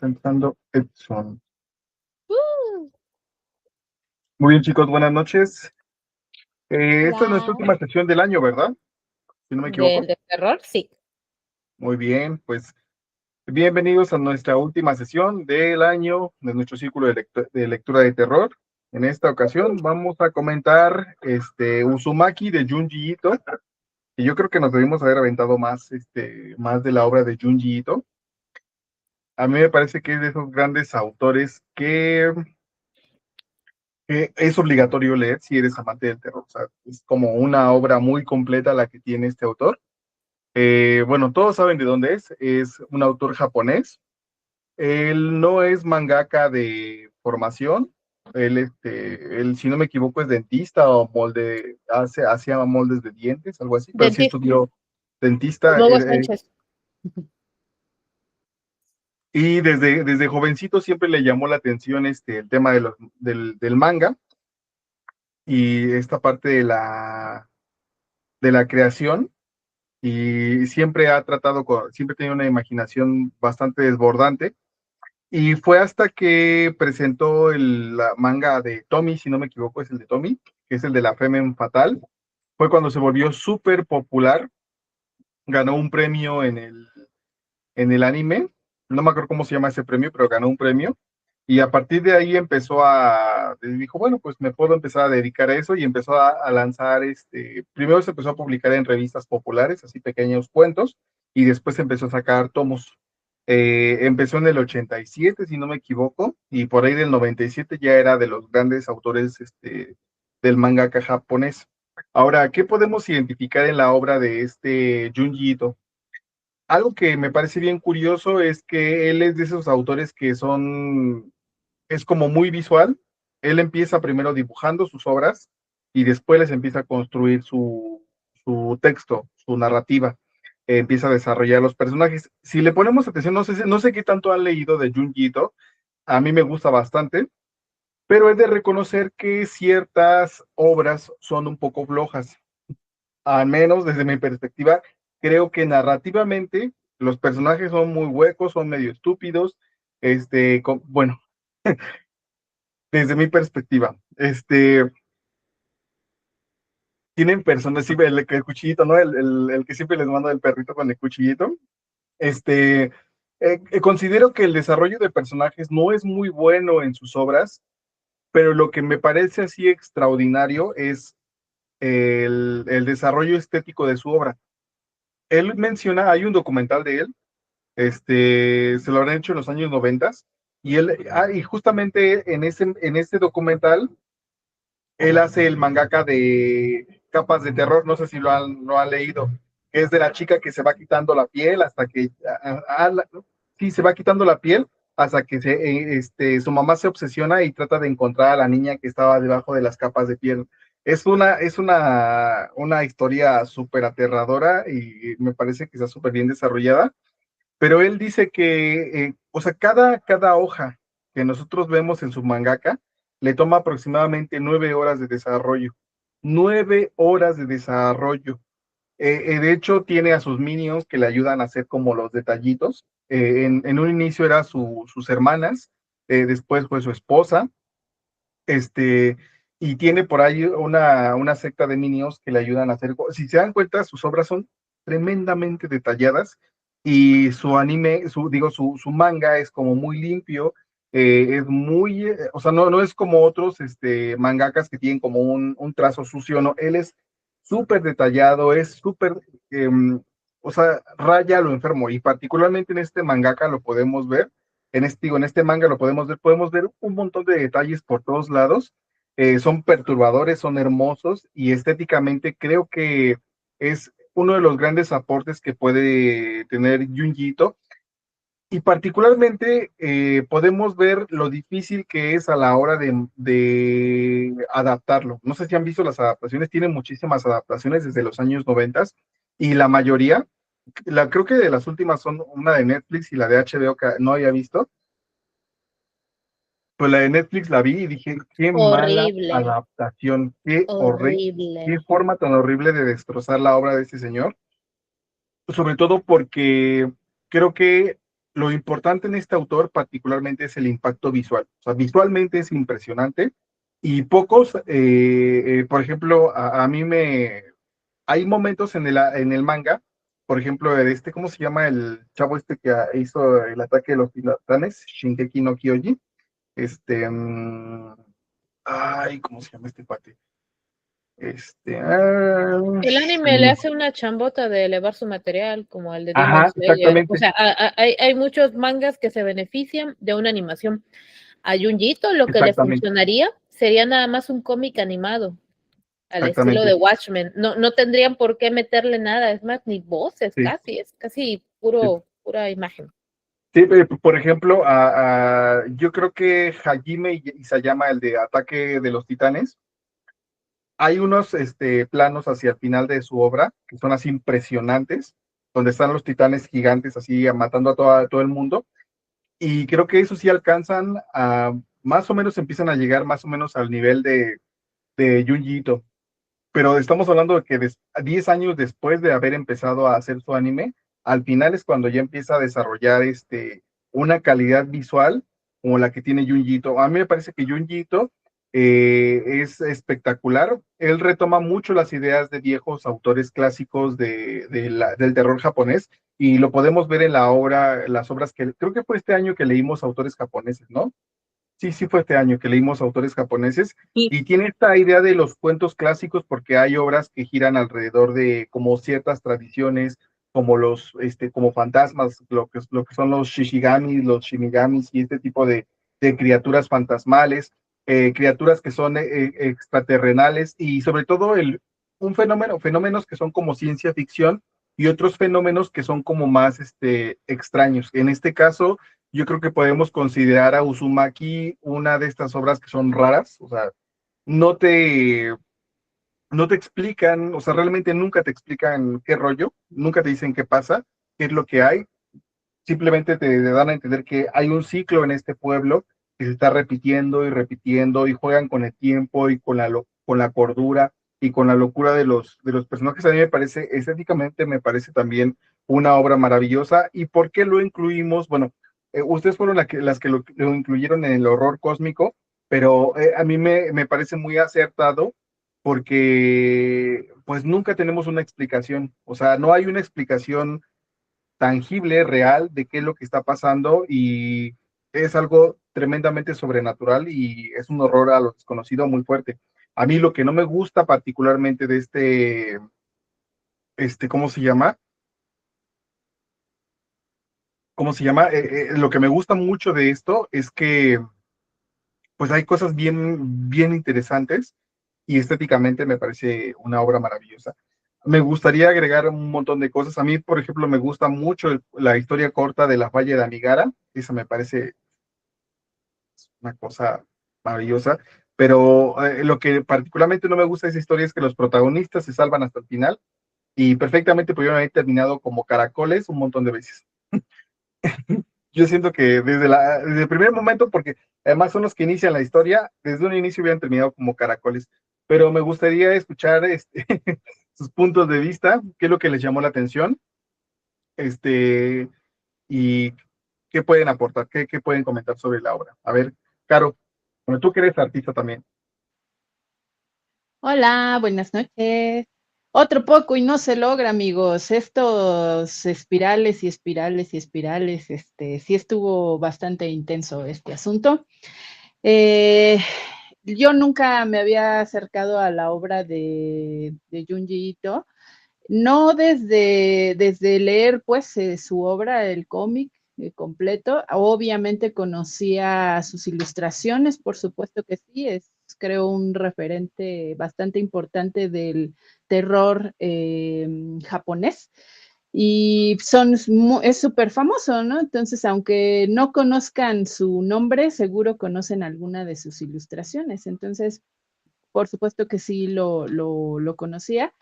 está entrando Edson. Uh, Muy bien, chicos, buenas noches. Esta es nuestra Hola. última sesión del año, ¿verdad? Si no me ¿Del equivoco. de terror? Sí. Muy bien, pues bienvenidos a nuestra última sesión del año de nuestro círculo de lectura de terror. En esta ocasión vamos a comentar Uzumaki de Junji Ito, que yo creo que nos debimos haber aventado más de la obra de Junji Ito. A mí me parece que es de esos grandes autores que es obligatorio leer si eres amante del terror. O sea, es como una obra muy completa la que tiene este autor. Bueno, todos saben de dónde es un autor japonés. Él no es mangaka de formación, él, si no me equivoco, es dentista o hacía moldes de dientes, algo así, pero sí Dentista. estudió dentista. Como Hugo Sánchez. Y desde jovencito siempre le llamó la atención el tema del manga y esta parte de la creación. Y siempre siempre tenía una imaginación bastante desbordante. Y fue hasta que presentó la manga de Tommy, si no me equivoco, es el de Tommy, que es el de la Femme Fatal. Fue cuando se volvió súper popular, ganó un premio en el anime, no me acuerdo cómo se llama ese premio, pero ganó un premio. Y a partir de ahí dijo, bueno, pues me puedo empezar a dedicar a eso y empezó a lanzar, primero se empezó a publicar en revistas populares, así pequeños cuentos, y después empezó a sacar tomos. Empezó en el 87, si no me equivoco, y por ahí del 97 ya era de los grandes autores del mangaka japonés. Ahora, ¿qué podemos identificar en la obra de Junji Ito? Algo que me parece bien curioso es que él es de esos autores es como muy visual. Él empieza primero dibujando sus obras y después les empieza a construir su texto, su narrativa. Empieza a desarrollar los personajes. Si le ponemos atención, no sé qué tanto han leído de Junji Ito, a mí me gusta bastante, pero es de reconocer que ciertas obras son un poco flojas, al menos desde mi perspectiva. Creo que narrativamente los personajes son muy huecos, son medio estúpidos, bueno, desde mi perspectiva, tienen personas, sí, el cuchillito, ¿no? El que siempre les mando el perrito con el cuchillito. Este, considero que el desarrollo de personajes no es muy bueno en sus obras, pero lo que me parece así extraordinario es el desarrollo estético de su obra. Él menciona, hay un documental de él, se lo habrán hecho en los años 90, y justamente en ese documental, él hace el mangaka de Capas de Terror, no sé si lo han leído, que es de la chica que se va quitando la piel hasta que, sí, se va quitando la piel hasta que su mamá se obsesiona y trata de encontrar a la niña que estaba debajo de las capas de piel. Es una historia súper aterradora y me parece que está súper bien desarrollada, pero él dice que, o sea, cada hoja que nosotros vemos en su mangaka le toma aproximadamente 9 horas de desarrollo. 9 horas de desarrollo. De hecho, tiene a sus minions que le ayudan a hacer como los detallitos. En un inicio era sus hermanas, después fue su esposa, este, y tiene por ahí una secta de minions que le ayudan a hacer. Si se dan cuenta, sus obras son tremendamente detalladas y su anime, su manga es como muy limpio, es muy, o sea, no es como otros mangakas que tienen como un trazo sucio, no, él es súper detallado, es súper, o sea, raya lo enfermo, y particularmente en este mangaka lo podemos ver, en este manga lo podemos ver un montón de detalles por todos lados. Son perturbadores, son hermosos y estéticamente creo que es uno de los grandes aportes que puede tener Junji Ito, y particularmente podemos ver lo difícil que es a la hora de adaptarlo. No sé si han visto las adaptaciones, tienen muchísimas adaptaciones desde los años 90 y la mayoría, creo que de las últimas son una de Netflix y la de HBO que no había visto. Pues la de Netflix la vi y dije, qué mala Horrible. adaptación, qué Horrible. forma tan horrible de destrozar la obra de este señor, sobre todo porque creo que lo importante en este autor particularmente es el impacto visual. O sea, visualmente es impresionante y pocos, por ejemplo, a mí me... Hay momentos en el manga, por ejemplo, de este, ¿cómo se llama el chavo este que hizo el ataque de los titanes? Shingeki no Kyoji. Este, ay, ¿cómo se llama este cuate? Este, El anime le hace una chambota de elevar su material, como el de Demon ajá, Slayer. O exactamente, sea, hay muchos mangas que se benefician de una animación. A Junjito lo que le exactamente, funcionaría sería nada más un cómic animado, al estilo de exactamente. Watchmen. No, no tendrían por qué meterle nada, es más, ni voces Sí, casi, es casi sí. pura imagen. Sí, por ejemplo, yo creo que Hajime Isayama, el de Ataque de los Titanes, hay unos planos hacia el final de su obra que son así impresionantes, donde están los titanes gigantes así matando a todo el mundo, y creo que eso sí alcanzan a, más o menos empiezan a llegar más o menos al nivel de Junji Ito, pero estamos hablando de que 10 años después de haber empezado a hacer su anime, al final es cuando ya empieza a desarrollar una calidad visual como la que tiene Junji Ito. A mí me parece que Junji Ito es espectacular. Él retoma mucho las ideas de viejos autores clásicos del terror japonés y lo podemos ver en la obra, las obras que creo que fue este año que leímos autores japoneses, ¿no? Sí, sí fue este año que leímos autores japoneses Y, y tiene esta idea de los cuentos clásicos porque hay obras que giran alrededor de como ciertas tradiciones, como como fantasmas, lo que son los shishigamis, los shinigamis y este tipo de criaturas fantasmales, criaturas que son extraterrenales y sobre todo fenómenos que son como ciencia ficción y otros fenómenos que son como más extraños. En este caso, yo creo que podemos considerar a Uzumaki una de estas obras que son raras, o sea, no te, no te explican, o sea, realmente nunca te explican qué rollo, nunca te dicen qué pasa, qué es lo que hay, simplemente te dan a entender que hay un ciclo en este pueblo que se está repitiendo y repitiendo y juegan con el tiempo y con la cordura y con la locura de los personajes. A mí me parece, estéticamente me parece también una obra maravillosa. ¿Y por qué lo incluimos? Bueno, ustedes fueron las que lo incluyeron en el horror cósmico, pero a mí me parece muy acertado porque pues nunca tenemos una explicación, o sea, no hay una explicación tangible, real, de qué es lo que está pasando y es algo tremendamente sobrenatural y es un horror a lo desconocido muy fuerte. A mí lo que no me gusta particularmente de ¿cómo se llama? ¿Cómo se llama? Lo que me gusta mucho de esto es que pues hay cosas bien interesantes y estéticamente me parece una obra maravillosa. Me gustaría agregar un montón de cosas. A mí, por ejemplo, me gusta mucho la historia corta de la falla de Amigara. Esa me parece una cosa maravillosa. Pero lo que particularmente no me gusta de esa historia es que los protagonistas se salvan hasta el final y perfectamente pudieron haber terminado como caracoles un montón de veces. Yo siento que desde el primer momento, porque además son los que inician la historia, desde un inicio hubieran terminado como caracoles. Pero me gustaría escuchar sus puntos de vista, qué es lo que les llamó la atención, este, y qué pueden aportar, qué pueden comentar sobre la obra. A ver, Caro, bueno, tú que eres artista también. Hola, buenas noches. Otro poco y no se logra, amigos. Estos espirales y espirales y espirales, sí estuvo bastante intenso este asunto. Eh, yo nunca me había acercado a la obra de Junji Ito, no desde leer pues su obra, el cómic completo. Obviamente conocía sus ilustraciones, por supuesto que sí, es creo un referente bastante importante del terror japonés y es súper famoso, ¿no? Entonces, aunque no conozcan su nombre, seguro conocen alguna de sus ilustraciones. Entonces, por supuesto que sí lo conocía,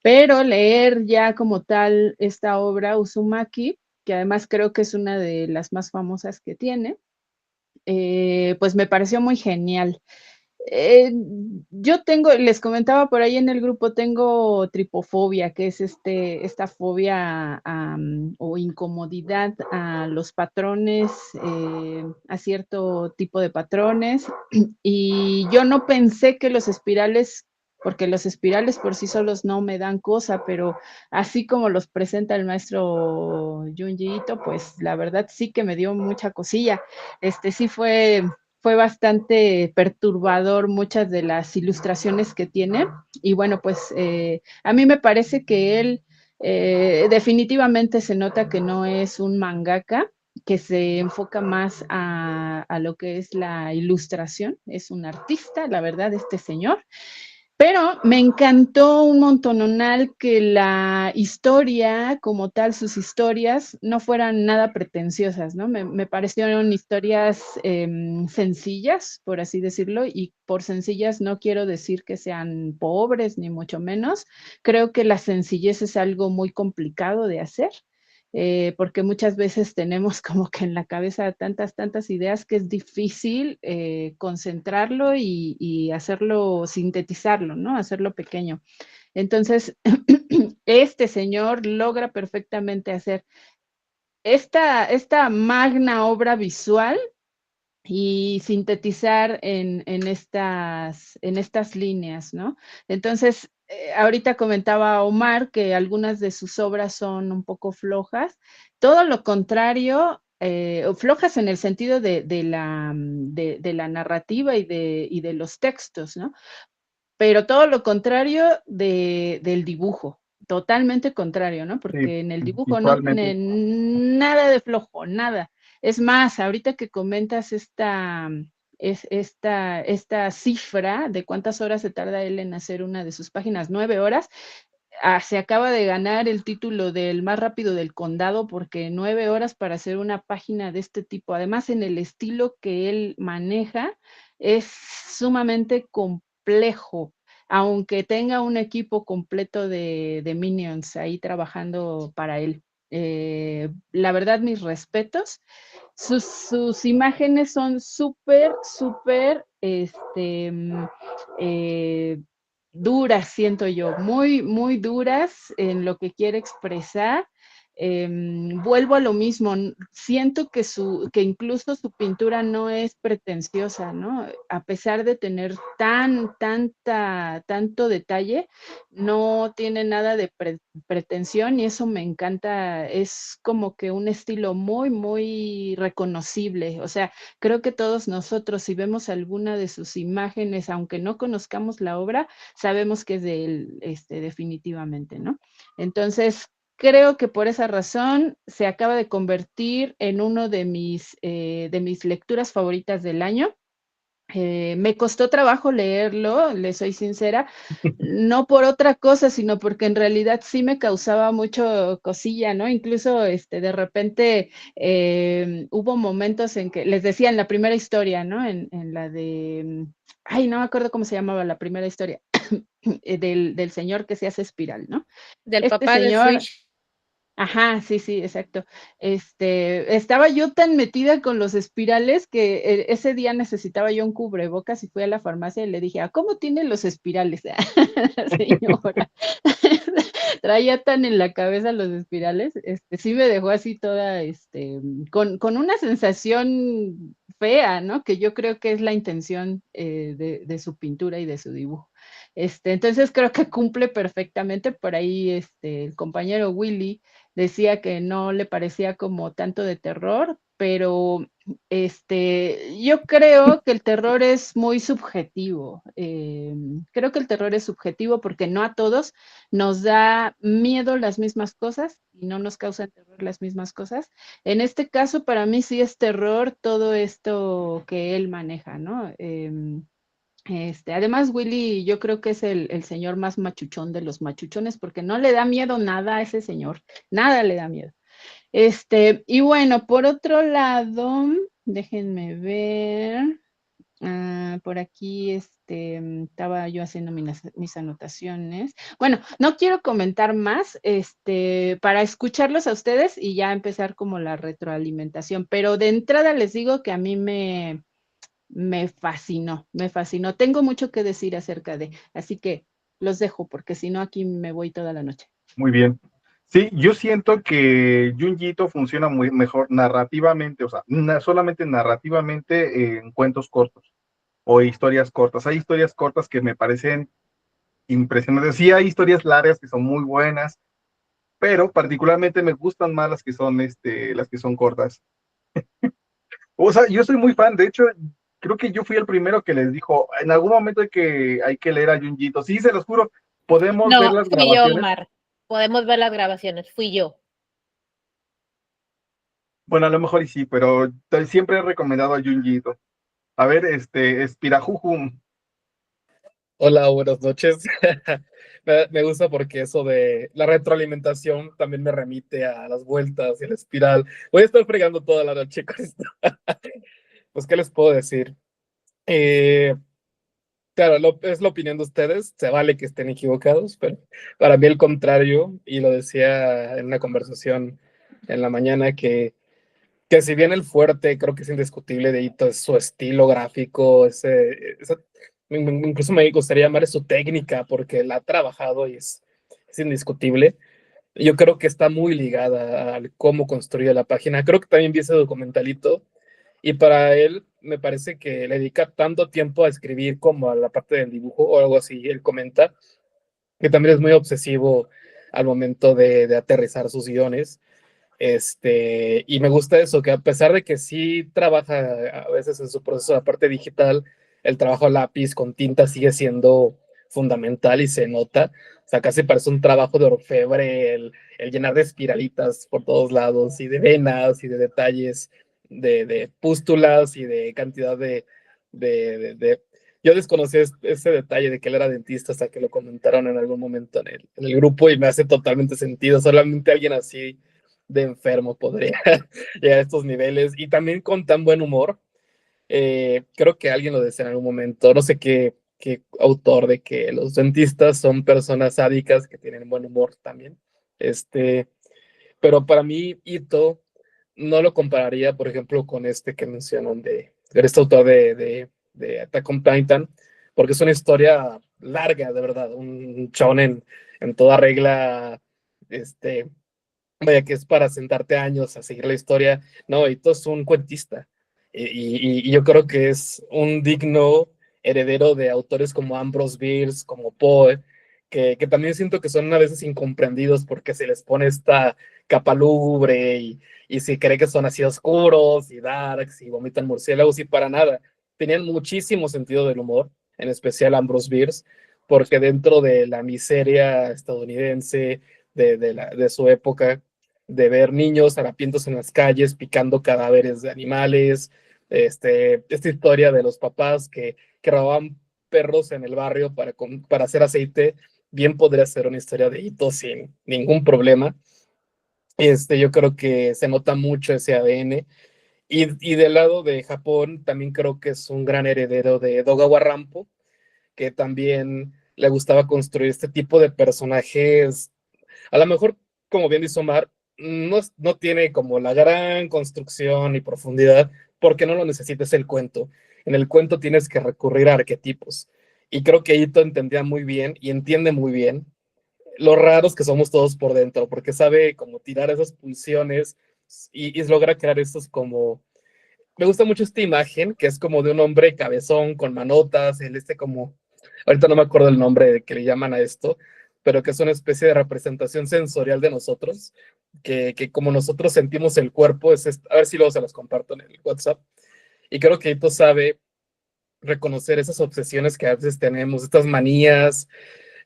pero leer ya como tal esta obra, Uzumaki, que además creo que es una de las más famosas que tiene, pues me pareció muy genial. Yo tengo, les comentaba por ahí en el grupo, tengo tripofobia, que es esta fobia o incomodidad a los patrones, a cierto tipo de patrones. Y yo no pensé que los espirales, porque los espirales por sí solos no me dan cosa, pero así como los presenta el maestro Junji Ito, pues la verdad sí que me dio mucha cosilla. Sí fue bastante perturbador muchas de las ilustraciones que tiene. Y bueno, pues a mí me parece que él definitivamente se nota que no es un mangaka, que se enfoca más a lo que es la ilustración. Es un artista, la verdad, este señor. Pero me encantó un montononal que la historia, como tal, sus historias, no fueran nada pretenciosas, ¿no? Me parecieron historias sencillas, por así decirlo, y por sencillas no quiero decir que sean pobres, ni mucho menos. Creo que la sencillez es algo muy complicado de hacer. Porque muchas veces tenemos como que en la cabeza tantas ideas que es difícil concentrarlo y hacerlo, sintetizarlo, ¿no? Hacerlo pequeño. Entonces, este señor logra perfectamente hacer esta magna obra visual y sintetizar en estas líneas, ¿no? Entonces, ahorita comentaba Omar que algunas de sus obras son un poco flojas, todo lo contrario, flojas en el sentido de la narrativa y de los textos, ¿no? Pero todo lo contrario del dibujo, totalmente contrario, ¿no? Sí, Porque en el dibujo no tiene visualmente. nada de flojo, nada. Es más, ahorita que comentas esta cifra de cuántas horas se tarda él en hacer una de sus páginas, 9 horas, se acaba de ganar el título del más rápido del condado porque 9 horas para hacer una página de este tipo, además en el estilo que él maneja, es sumamente complejo, aunque tenga un equipo completo de minions ahí trabajando para él. La verdad, mis respetos. Sus imágenes son súper, eh, duras, siento yo, muy duras en lo que quiere expresar. Vuelvo a lo mismo, siento que incluso su pintura no es pretenciosa, ¿no? A pesar de tener tanto detalle, no tiene nada de pretensión y eso me encanta, es como que un estilo muy reconocible, o sea, creo que todos nosotros si vemos alguna de sus imágenes, aunque no conozcamos la obra, sabemos que es de él, definitivamente, ¿no? Entonces, creo que por esa razón se acaba de convertir en uno de mis lecturas favoritas del año. Me costó trabajo leerlo, le soy sincera, no por otra cosa, sino porque en realidad sí me causaba mucho cosilla, ¿no? Incluso de repente hubo momentos en que, les decía en la primera historia, ¿no? En la de, ay, no me acuerdo cómo se llamaba la primera historia, del señor que se hace espiral, ¿no? Del Este papá de señor, Switch. ajá, sí, exacto. Estaba yo tan metida con los espirales que ese día necesitaba yo un cubrebocas y fui a la farmacia y le dije, ¿a cómo tiene los espirales? Señora, traía tan en la cabeza los espirales, sí me dejó así toda, con una sensación fea, ¿no? Que yo creo que es la intención de su pintura y de su dibujo. Entonces creo que cumple perfectamente por ahí, el compañero Willy decía que no le parecía como tanto de terror, pero yo creo que el terror es muy subjetivo. Creo que el terror es subjetivo porque no a todos nos da miedo las mismas cosas y no nos causan terror las mismas cosas. En este caso, para mí sí es terror todo esto que él maneja, ¿no? Además, Willy, yo creo que es el señor más machuchón de los machuchones, porque no le da miedo nada a ese señor, nada le da miedo. Y bueno, por otro lado, déjenme ver. Por aquí estaba yo haciendo mis anotaciones. Bueno, no quiero comentar más, para escucharlos a ustedes y ya empezar como la retroalimentación, pero de entrada les digo que a mí me fascinó, me fascinó. Tengo mucho que decir acerca de, así que los dejo porque si no aquí me voy toda la noche. Muy bien. Sí, yo siento que Junji Ito funciona muy mejor narrativamente, o sea, solamente narrativamente en cuentos cortos o historias cortas. Hay historias cortas que me parecen impresionantes. Sí, hay historias largas que son muy buenas, pero particularmente me gustan más las que son cortas. O sea, yo soy muy fan, de hecho, creo que yo fui el primero que les dijo, en algún momento hay que leer a Junji Ito. Sí, se los juro, podemos ver No, las fui yo, grabaciones. Omar. Podemos ver las grabaciones, fui yo. Bueno, a lo mejor y sí, pero siempre he recomendado a Junji Ito. A ver, Espirajuju. Hola, buenas noches. Me gusta porque eso de la retroalimentación también me remite a las vueltas y a la espiral. Voy a estar fregando toda la noche con esto. Pues, ¿qué les puedo decir? Eh, claro, es la opinión de ustedes. Se vale que estén equivocados, pero para mí el contrario, y lo decía en una conversación en la mañana, que si bien el fuerte creo que es indiscutible de Ito es su estilo gráfico, incluso me gustaría llamar su técnica porque la ha trabajado y es indiscutible. Yo creo que está muy ligada al cómo construye la página. Creo que también vi ese documentalito y para él me parece que le dedica tanto tiempo a escribir como a la parte del dibujo o algo así. Él comenta que también es muy obsesivo al momento de aterrizar sus guiones. Y me gusta eso, que a pesar de que sí trabaja a veces en su proceso de parte digital, el trabajo a lápiz con tinta sigue siendo fundamental y se nota. O sea, casi parece un trabajo de orfebre, el llenar de espiralitas por todos lados y de venas y de detalles, de pústulas y de cantidad de. Yo desconocí ese detalle de que él era dentista hasta que lo comentaron en algún momento en el grupo y me hace totalmente sentido. Solamente alguien así de enfermo podría llegar a estos niveles y también con tan buen humor. Creo que alguien lo decía en algún momento, no sé qué autor, de que los dentistas son personas sádicas que tienen buen humor también. Pero para mí, Ito no lo compararía, por ejemplo, con este que mencionan de este autor de Attack on Titan, porque es una historia larga, de verdad, un shonen en toda regla, vaya que es para sentarte años a seguir la historia. No, Ito es un cuentista y yo creo que es un digno heredero de autores como Ambrose Bierce, como Poe, que también siento que son a veces incomprendidos porque se les pone esta capa lúgubre y se cree que son así oscuros y darks y vomitan murciélagos y para nada. Tenían muchísimo sentido del humor, en especial Ambrose Bierce, porque dentro de la miseria estadounidense de su época, de ver niños harapientos en las calles, picando cadáveres de animales, esta historia de los papás que robaban perros en el barrio para hacer aceite, bien podría ser una historia de Ito sin ningún problema. Yo creo que se nota mucho ese ADN. Y del lado de Japón, también creo que es un gran heredero de Dogawa Rampo, que también le gustaba construir este tipo de personajes. A lo mejor, como bien dice Omar, no tiene como la gran construcción y profundidad, porque no lo necesitas el cuento. En el cuento tienes que recurrir a arquetipos. Y creo que Ito entendía muy bien y entiende muy bien lo raros que somos todos por dentro, porque sabe como tirar esas pulsiones y logra crear estos como. Me gusta mucho esta imagen, que es como de un hombre cabezón con manotas, como, ahorita no me acuerdo el nombre de que le llaman a esto, pero que es una especie de representación sensorial de nosotros, que como nosotros sentimos el cuerpo, a ver si luego se los comparto en el WhatsApp, y creo que Ito sabe reconocer esas obsesiones que a veces tenemos, estas manías,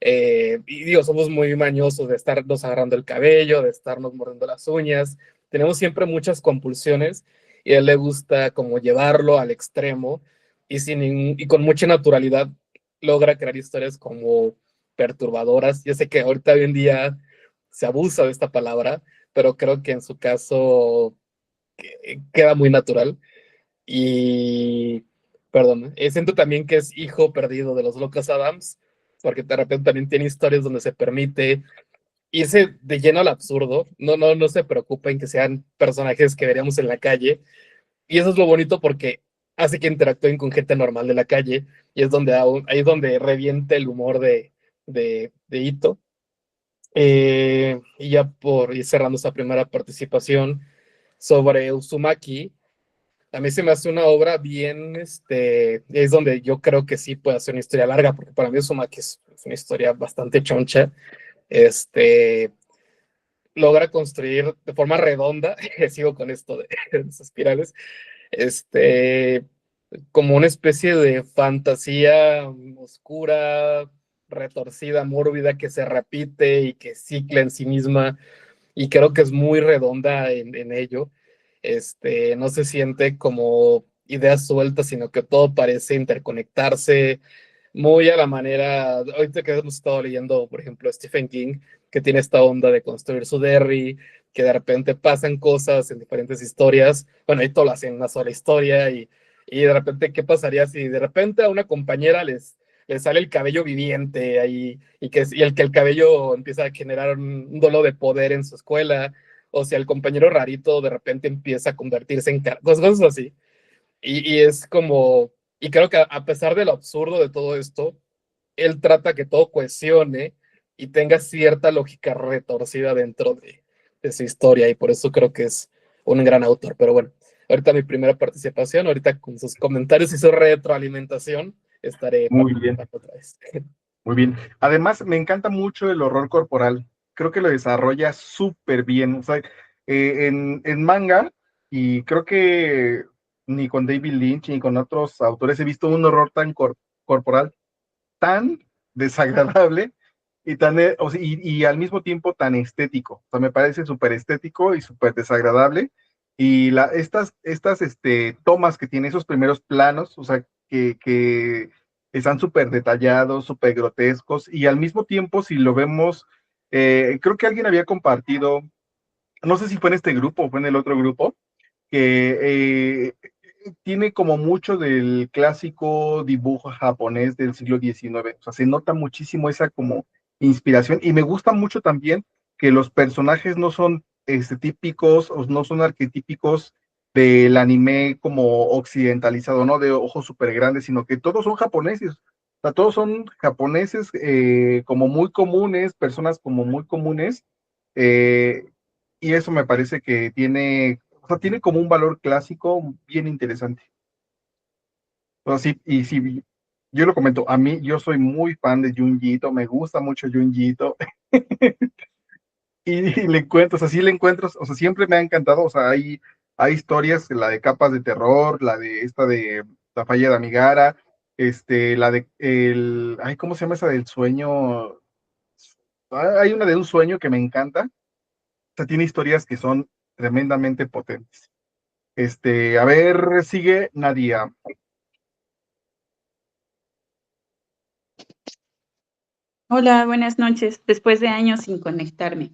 y digo, somos muy mañosos de estarnos agarrando el cabello, de estarnos mordiendo las uñas, tenemos siempre muchas compulsiones y a él le gusta como llevarlo al extremo y con mucha naturalidad logra crear historias como perturbadoras. Yo sé que ahorita hoy en día se abusa de esta palabra, pero creo que en su caso queda muy natural y, perdón, siento también que es hijo perdido de los Locos Adams, porque de repente también tiene historias donde se permite irse de lleno al absurdo, no se preocupen que sean personajes que veríamos en la calle, y eso es lo bonito porque hace que interactúen con gente normal de la calle, y es donde, ahí es donde revienta el humor de Ito. Y ya por ir cerrando esta primera participación sobre Uzumaki, a mí se me hace una obra bien, es donde yo creo que sí puede ser una historia larga, porque para mí Uzumaki es una historia bastante choncha. Logra construir de forma redonda, sigo con esto de las espirales, este, como una especie de fantasía oscura, retorcida, mórbida, que se repite y que cicla en sí misma, y creo que es muy redonda en ello. No se siente como ideas sueltas, sino que todo parece interconectarse, muy a la manera, ahorita que hemos estado leyendo, por ejemplo, Stephen King, que tiene esta onda de construir su Derry, que de repente pasan cosas en diferentes historias, bueno, ahí todo lo hacen en una sola historia, y de repente, ¿qué pasaría si de repente a una compañera les sale el cabello viviente ahí, y el cabello empieza a generar un dolo de poder en su escuela, o si el compañero rarito de repente empieza a convertirse en cosas así? Y es como, y creo que a pesar de lo absurdo de todo esto, él trata que todo cohesione y tenga cierta lógica retorcida dentro de su historia, y por eso creo que es un gran autor. Pero bueno, ahorita mi primera participación, ahorita con sus comentarios y su retroalimentación, estaré Muy bien, participando otra vez. muy bien. Además, me encanta mucho el horror corporal. Creo que lo desarrolla súper bien. O sea, en manga, y creo que ni con David Lynch ni con otros autores he visto un horror tan corporal, tan desagradable y tan, o sea, y al mismo tiempo tan estético. O sea, me parece súper estético y súper desagradable. Y estas tomas que tiene, esos primeros planos, o sea, que están súper detallados, súper grotescos, y al mismo tiempo, si lo vemos, creo que alguien había compartido, no sé si fue en este grupo o fue en el otro grupo, que tiene como mucho del clásico dibujo japonés del siglo XIX. O sea, se nota muchísimo esa como inspiración, y me gusta mucho también que los personajes no son típicos o no son arquetípicos del anime como occidentalizado, ¿no? De ojos súper grandes, sino que todos son japoneses. O sea, todos son japoneses como muy comunes, personas como muy comunes, eh, y eso me parece que tiene, o sea, tiene como un valor clásico bien interesante. O sea, sí, y sí, yo lo comento, a mí, yo soy muy fan de Junji Ito, me gusta mucho Junji Ito, y le encuentro, o sea, sí le encuentro, o sea, siempre me ha encantado, o sea, hay historias, la de Capas de Terror, la de esta de La falla de Amigara, la de ay, ¿cómo se llama esa del sueño? Hay una de un sueño que me encanta, o sea, tiene historias que son tremendamente potentes. A ver, sigue Nadia. Hola, buenas noches. Después de años sin conectarme.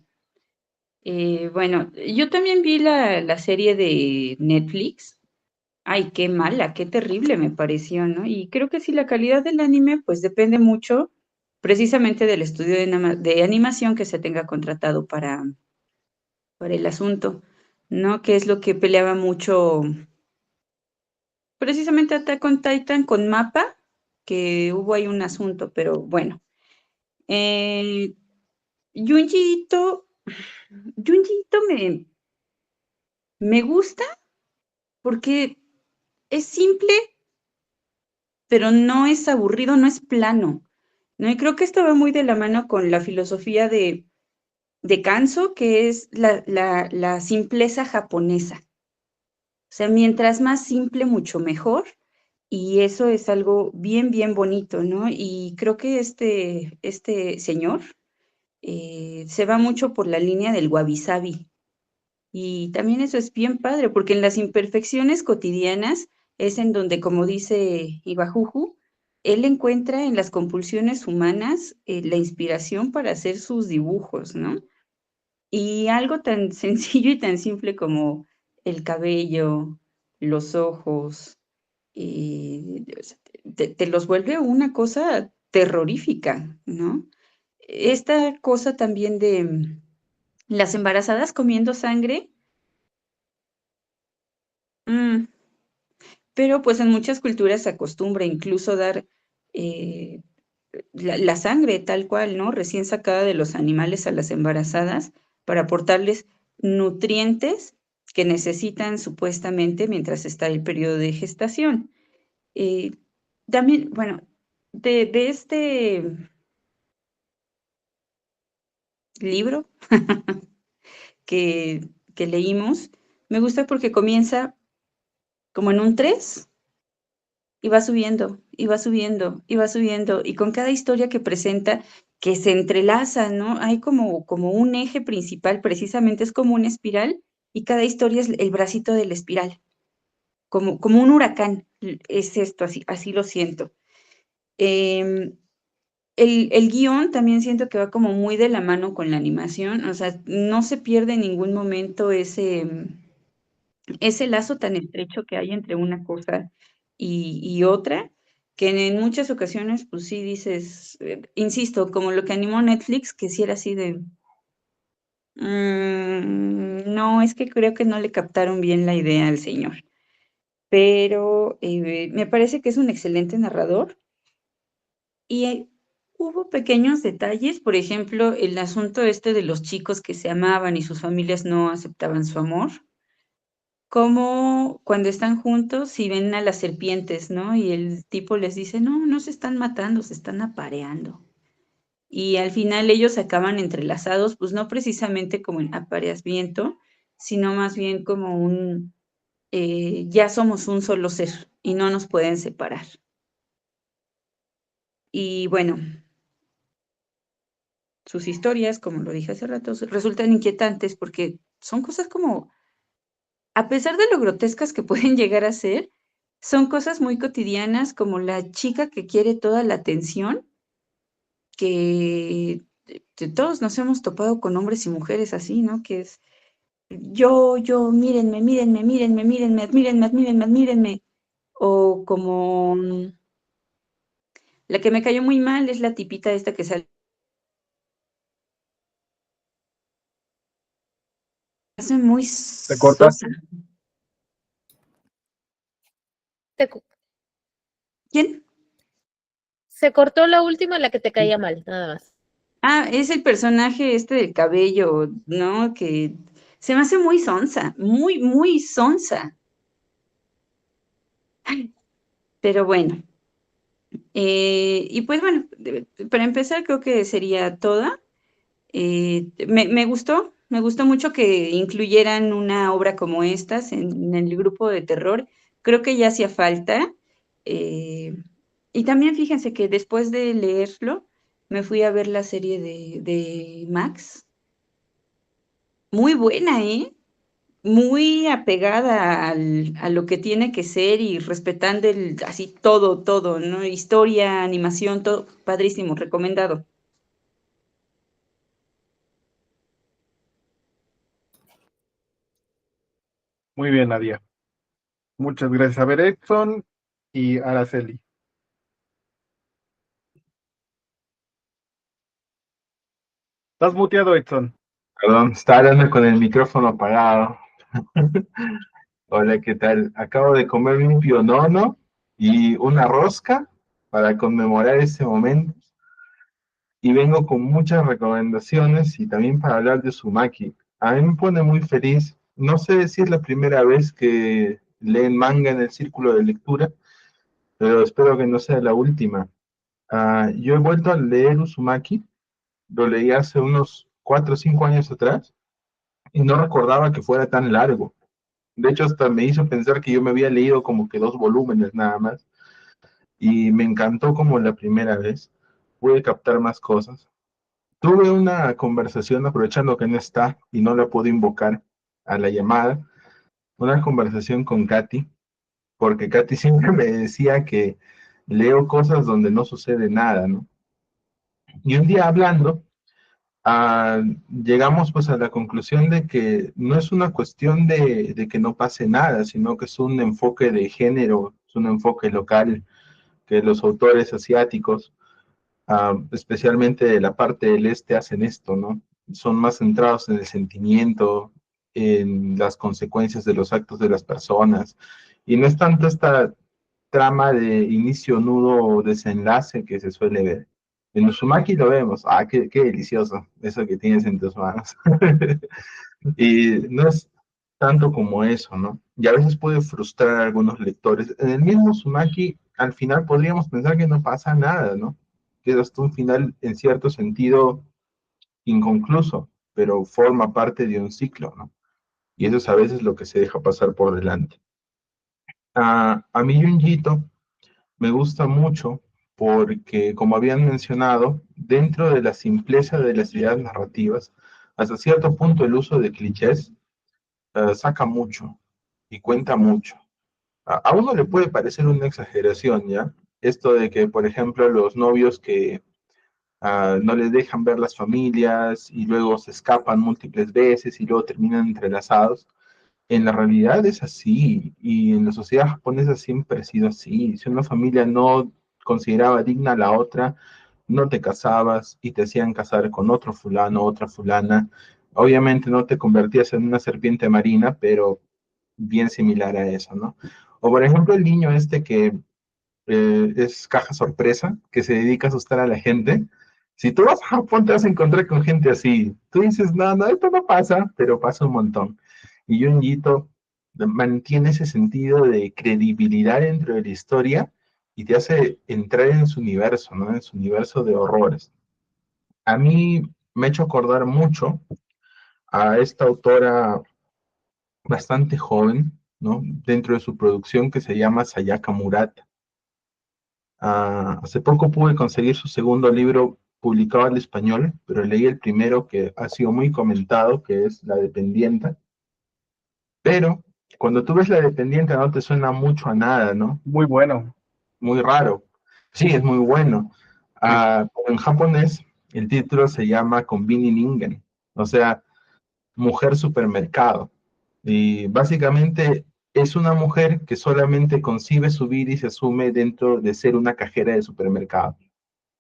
Bueno, yo también vi la serie de Netflix. Ay, qué mala, qué terrible me pareció, ¿no? Y creo que sí, la calidad del anime, pues depende mucho precisamente del estudio de animación que se tenga contratado para el asunto, ¿no? Que es lo que peleaba mucho precisamente Attack on Titan con Mappa, que hubo ahí un asunto, pero bueno. Eh, Junji Ito, Junji Ito me gusta porque es simple, pero no es aburrido, no es plano, ¿no? Y creo que esto va muy de la mano con la filosofía de Kanzo, que es la simpleza japonesa. O sea, mientras más simple, mucho mejor. Y eso es algo bien, bien bonito, ¿no? Y creo que este señor se va mucho por la línea del wabi-sabi. Y también eso es bien padre, porque en las imperfecciones cotidianas es en donde, como dice Ibajuju, él encuentra en las compulsiones humanas la inspiración para hacer sus dibujos, ¿no? Y algo tan sencillo y tan simple como el cabello, los ojos, o sea, te los vuelve una cosa terrorífica, ¿no? Esta cosa también de las embarazadas comiendo sangre. Mm, pero pues en muchas culturas se acostumbra incluso dar la sangre tal cual, ¿no? Recién sacada de los animales a las embarazadas para aportarles nutrientes que necesitan supuestamente mientras está el periodo de gestación. También, bueno, de este libro que, que leímos, me gusta porque comienza como en un 3 y va subiendo, y va subiendo, y va subiendo, y con cada historia que presenta, que se entrelaza, ¿no? Hay como un eje principal, precisamente es como una espiral, y cada historia es el bracito de la espiral, como un huracán, es esto, así lo siento. El guión también siento que va como muy de la mano con la animación, o sea, no se pierde en ningún momento ese lazo tan estrecho que hay entre una cosa y otra, que en muchas ocasiones, pues sí dices, insisto, como lo que animó Netflix, que sí era así de, no, es que creo que no le captaron bien la idea al señor, pero me parece que es un excelente narrador y hubo pequeños detalles, por ejemplo, el asunto este de los chicos que se amaban y sus familias no aceptaban su amor, como cuando están juntos y ven a las serpientes, ¿no? Y el tipo les dice, no, no se están matando, se están apareando. Y al final ellos acaban entrelazados, pues no precisamente como en apareamiento, sino más bien como ya somos un solo ser y no nos pueden separar. Y bueno, sus historias, como lo dije hace rato, resultan inquietantes porque son cosas como, a pesar de lo grotescas que pueden llegar a ser, son cosas muy cotidianas, como la chica que quiere toda la atención, que todos nos hemos topado con hombres y mujeres así, ¿no? Que es mírenme, mírenme, mírenme, mírenme, admírenme, admírenme, admírenme. O como la que me cayó muy mal es la tipita esta que sale, hace muy ¿Te cortas? sosa. Se, ¿Quién? se cortó la última, la que te caía mal, nada más. Ah, es el personaje este del cabello, ¿no? Que se me hace muy sonsa, muy, muy sonsa. Pero bueno, y pues bueno, para empezar creo que sería toda. Me gustó mucho que incluyeran una obra como estas en el grupo de terror. Creo que ya hacía falta. eh, y también fíjense que después de leerlo, me fui a ver la serie de Max. Muy buena, ¿eh? Muy apegada a lo que tiene que ser y respetando así todo, ¿no? Historia, animación, todo padrísimo, recomendado. Muy bien, Nadia. Muchas gracias. A ver, Edson y Araceli. ¿Estás muteado, Edson? Perdón, estaba hablando con el micrófono apagado. Hola, ¿qué tal? Acabo de comer un pionono y una rosca para conmemorar este momento. Y vengo con muchas recomendaciones y también para hablar de Uzumaki. A mí me pone muy feliz. No sé si es la primera vez que leen manga en el círculo de lectura, pero espero que no sea la última. Yo he vuelto a leer Uzumaki. Lo leí hace unos 4 o 5 años atrás y no recordaba que fuera tan largo. De hecho, hasta me hizo pensar que yo me había leído como que 2 volúmenes nada más. Y me encantó como la primera vez. Pude captar más cosas. Tuve una conversación aprovechando que no está y no la pude invocar a la llamada. Una conversación con Katy, porque Katy siempre me decía que leo cosas donde no sucede nada, ¿no? Y un día hablando, llegamos pues a la conclusión de que no es una cuestión de que no pase nada, sino que es un enfoque de género, es un enfoque local, que los autores asiáticos, especialmente de la parte del este, hacen esto, ¿no? Son más centrados en el sentimiento, en las consecuencias de los actos de las personas, Y no es tanto esta trama de inicio, nudo o desenlace que se suele ver. En Uzumaki lo vemos, qué delicioso, eso que tienes en tus manos. Y no es tanto como eso, ¿no? Y a veces puede frustrar a algunos lectores. En el mismo Uzumaki, al final podríamos pensar que no pasa nada, ¿no? Que es hasta un final, en cierto sentido, inconcluso, pero forma parte de un ciclo, ¿no? Y eso es a veces lo que se deja pasar por delante. A mí Junjito me gusta mucho porque, como habían mencionado, dentro de la simpleza de las ideas narrativas, hasta cierto punto el uso de clichés saca mucho y cuenta mucho. A uno le puede parecer una exageración, ¿ya? Esto de que, por ejemplo, los novios que no les dejan ver las familias y luego se escapan múltiples veces y luego terminan entrelazados. En la realidad es así, y en la sociedad japonesa siempre ha sido así. Si una familia no consideraba digna a la otra, no te casabas y te hacían casar con otro fulano, otra fulana. Obviamente no te convertías en una serpiente marina, pero bien similar a eso, ¿no? O por ejemplo el niño este que es caja sorpresa, que se dedica a asustar a la gente. Si tú vas a Japón te vas a encontrar con gente así. Tú dices, no, no, esto no pasa, pero pasa un montón. Y Junjito mantiene ese sentido de credibilidad dentro de la historia y te hace entrar en su universo, ¿no? En su universo de horrores. A mí me ha hecho acordar mucho a esta autora bastante joven, ¿no? Dentro de su producción que se llama Sayaka Murata. Hace poco pude conseguir su segundo libro publicado al español, pero leí el primero que ha sido muy comentado, que es La Dependienta. Pero cuando tú ves La Dependienta no te suena mucho a nada, ¿no? Muy bueno. Muy raro. Sí, es muy bueno. En japonés el título se llama Konbini Ningen, o sea, mujer supermercado. Y básicamente es una mujer que solamente concibe su vida y se asume dentro de ser una cajera de supermercado.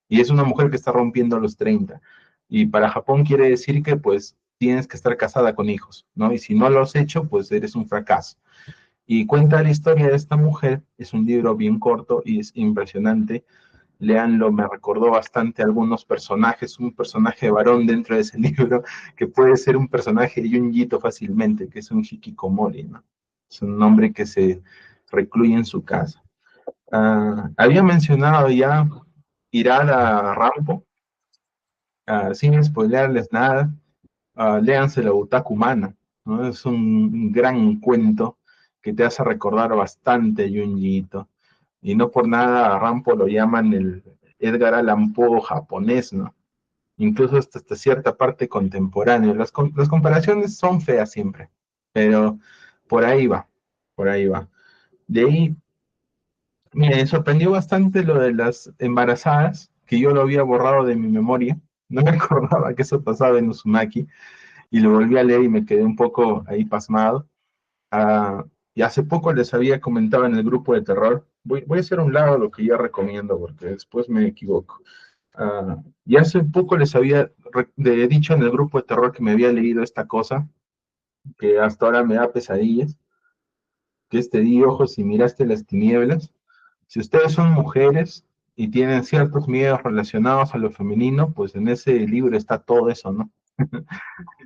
Y es una mujer que está rompiendo los 30. Y para Japón quiere decir que pues tienes que estar casada con hijos, ¿no? Y si no lo has hecho, pues eres un fracaso. Y cuenta la historia de esta mujer, es un libro bien corto y es impresionante. Leanlo, me recordó bastante a algunos personajes, un personaje varón dentro de ese libro, que puede ser un personaje de Junjito fácilmente, que es un hikikomori, ¿no? Es un hombre que se recluye en su casa. Había mencionado ya Irada Rampo, sin spoilearles nada, léanse la Butaca Humana, ¿no? Es un gran cuento que te hace recordar bastante a Junjiito. Y no por nada a Rampo lo llaman el Edgar Allan Poe japonés, ¿no? Incluso hasta cierta parte contemporánea. Las comparaciones son feas siempre, pero por ahí va, por ahí va. De ahí me sorprendió bastante lo de las embarazadas, que yo lo había borrado de mi memoria. No me acordaba que eso pasaba en Uzumaki, y lo volví a leer y me quedé un poco ahí pasmado. Y hace poco les había comentado en el grupo de terror, voy a hacer un lado lo que ya recomiendo, porque después me equivoco. Y hace poco les había dicho en el grupo de terror que me había leído esta cosa, que hasta ahora me da pesadillas, que es Te di ojos y miraste las tinieblas. Si ustedes son mujeres y tienen ciertos miedos relacionados a lo femenino, pues en ese libro está todo eso, ¿no?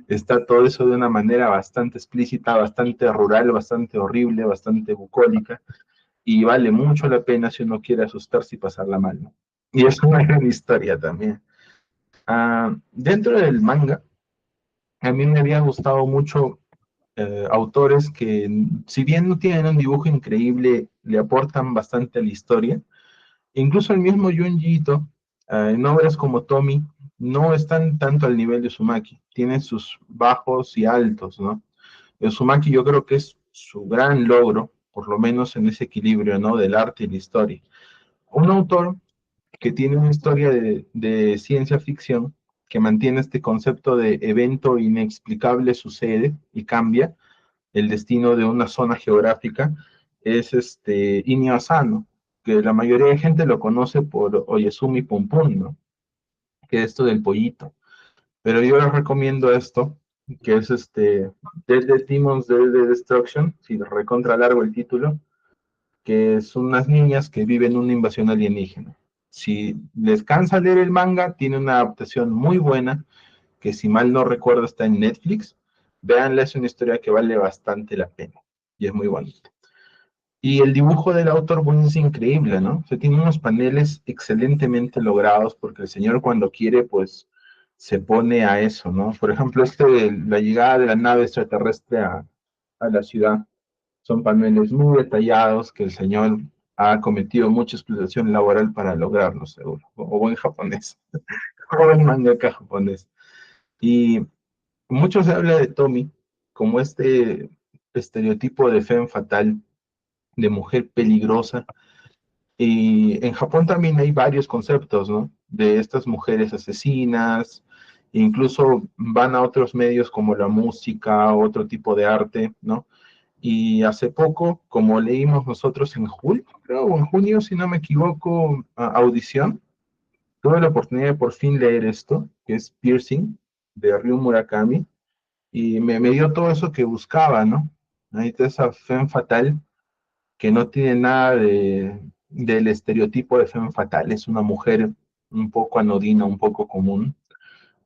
Está todo eso de una manera bastante explícita, bastante rural, bastante horrible, bastante bucólica, y vale mucho la pena si uno quiere asustarse y pasarla mal, ¿no? Y es una gran historia también. Dentro del manga, a mí me había gustado mucho autores que, si bien no tienen un dibujo increíble, le aportan bastante a la historia. Incluso el mismo Junji Ito, en obras como Tommy, no están tanto al nivel de Uzumaki, tienen sus bajos y altos, ¿no? Uzumaki yo creo que es su gran logro, por lo menos en ese equilibrio, ¿no? Del arte y la historia. Un autor que tiene una historia de ciencia ficción que mantiene este concepto de evento inexplicable sucede y cambia el destino de una zona geográfica, es Inio Asano, que la mayoría de gente lo conoce por Oyasumi Pum Pum, ¿no? Que es esto del pollito. Pero yo les recomiendo esto, que es Dead Demons, Dead Destruction, si recontra largo el título, que son unas niñas que viven una invasión alienígena. Si les cansa leer el manga, tiene una adaptación muy buena, que si mal no recuerdo está en Netflix. Véanla, es una historia que vale bastante la pena y es muy bonita. Y el dibujo del autor pues, es increíble, ¿no? O sea, tiene unos paneles excelentemente logrados porque el señor cuando quiere, pues, se pone a eso, ¿no? Por ejemplo, la llegada de la nave extraterrestre a la ciudad, son paneles muy detallados que el señor ha cometido mucha explotación laboral para lograrlo, seguro. O buen japonés, o buen mangaka japonés. Y mucho se habla de Tommy como este estereotipo de femme fatal, de mujer peligrosa. Y en Japón también hay varios conceptos, ¿no? De estas mujeres asesinas, incluso van a otros medios como la música, otro tipo de arte, ¿no? Y hace poco, como leímos nosotros en julio, creo, o en junio, si no me equivoco, Audición, tuve la oportunidad de por fin leer esto, que es Piercing, de Ryu Murakami, y me dio todo eso que buscaba, ¿no? Ahí está esa femme fatal que no tiene nada del estereotipo de femme fatal, es una mujer un poco anodina, un poco común,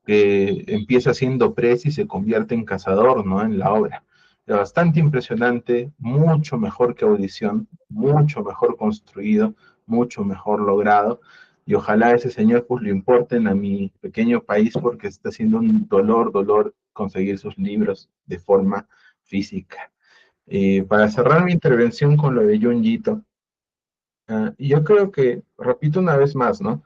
que empieza siendo presa y se convierte en cazador, ¿no? En la obra. Es bastante impresionante, mucho mejor que Audición, mucho mejor construido, mucho mejor logrado, y ojalá ese señor pues lo importen a mi pequeño país porque está siendo un dolor conseguir sus libros de forma física. Para cerrar mi intervención con lo de Junjito, yo creo que, repito una vez más, ¿no?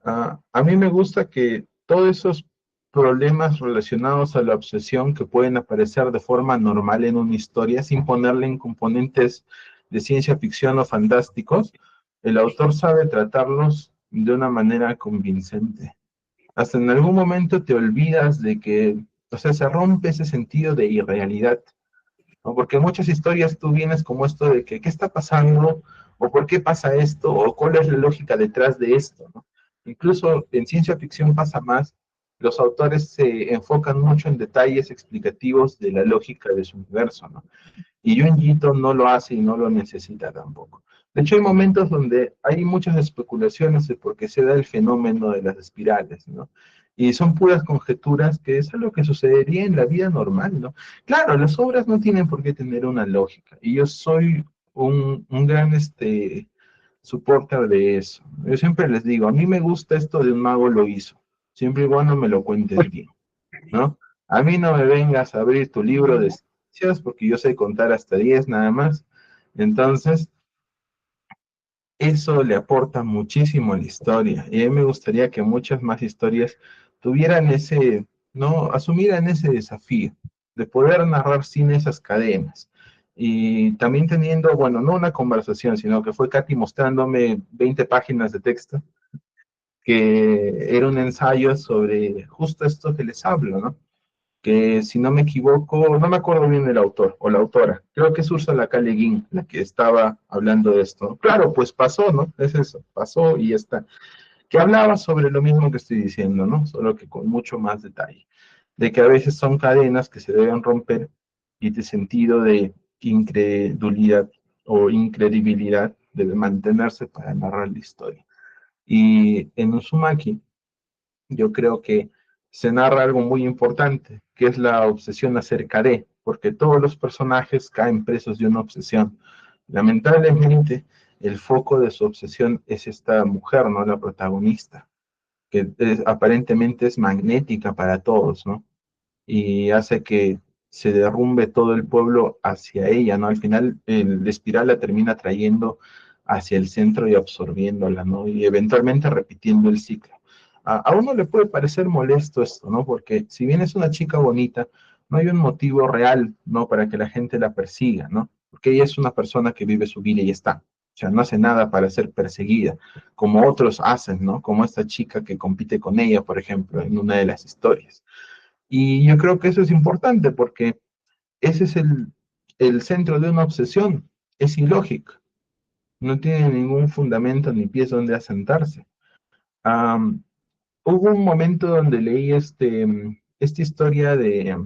A mí me gusta que todos esos problemas relacionados a la obsesión que pueden aparecer de forma normal en una historia sin ponerle en componentes de ciencia ficción o fantásticos, el autor sabe tratarlos de una manera convincente. Hasta en algún momento te olvidas de que, o sea, se rompe ese sentido de irrealidad, ¿no? Porque en muchas historias tú vienes como esto de que, ¿qué está pasando? ¿O por qué pasa esto? ¿O cuál es la lógica detrás de esto? ¿No? Incluso en ciencia ficción pasa más, los autores se enfocan mucho en detalles explicativos de la lógica de su universo, ¿no? Y Junji Ito no lo hace y no lo necesita tampoco. De hecho, hay momentos donde hay muchas especulaciones de por qué se da el fenómeno de las espirales, ¿no? Y son puras conjeturas que es algo que sucedería en la vida normal, ¿no? Claro, las obras no tienen por qué tener una lógica. Y yo soy un gran supporter de eso. Yo siempre les digo, a mí me gusta esto de un mago lo hizo. Siempre y cuando me lo cuentes bien, ¿no? A mí no me vengas a abrir tu libro de ciencias porque yo sé contar hasta 10 nada más. Entonces, eso le aporta muchísimo a la historia. Y a mí me gustaría que muchas más historias tuvieran ese, ¿no? Asumieran ese desafío de poder narrar sin esas cadenas. Y también teniendo, bueno, no una conversación, sino que fue Katy mostrándome 20 páginas de texto, que era un ensayo sobre justo esto que les hablo, ¿no? Que si no me equivoco, no me acuerdo bien del autor o la autora, creo que es Ursula K. Le Guin la que estaba hablando de esto. Claro, pues pasó, ¿no? Es eso, pasó y ya está. Que hablaba sobre lo mismo que estoy diciendo, ¿no? Solo que con mucho más detalle. De que a veces son cadenas que se deben romper y de sentido de incredulidad o incredibilidad debe mantenerse para narrar la historia. Y en Uzumaki, yo creo que se narra algo muy importante, que es la obsesión acerca de, porque todos los personajes caen presos de una obsesión. Lamentablemente, el foco de su obsesión es esta mujer, ¿no? La protagonista, que aparentemente es magnética para todos, ¿no? Y hace que se derrumbe todo el pueblo hacia ella, ¿no? Al final, la espiral la termina trayendo hacia el centro y absorbiéndola, ¿no? Y eventualmente repitiendo el ciclo. A uno le puede parecer molesto esto, ¿no? Porque si bien es una chica bonita, no hay un motivo real, ¿no? Para que la gente la persiga, ¿no? Porque ella es una persona que vive su vida y ya está. O sea, no hace nada para ser perseguida, como otros hacen, ¿no? Como esta chica que compite con ella, por ejemplo, en una de las historias. Y yo creo que eso es importante porque ese es el centro de una obsesión. Es ilógico. No tiene ningún fundamento ni pies donde asentarse. Um, Hubo un momento donde leí esta historia de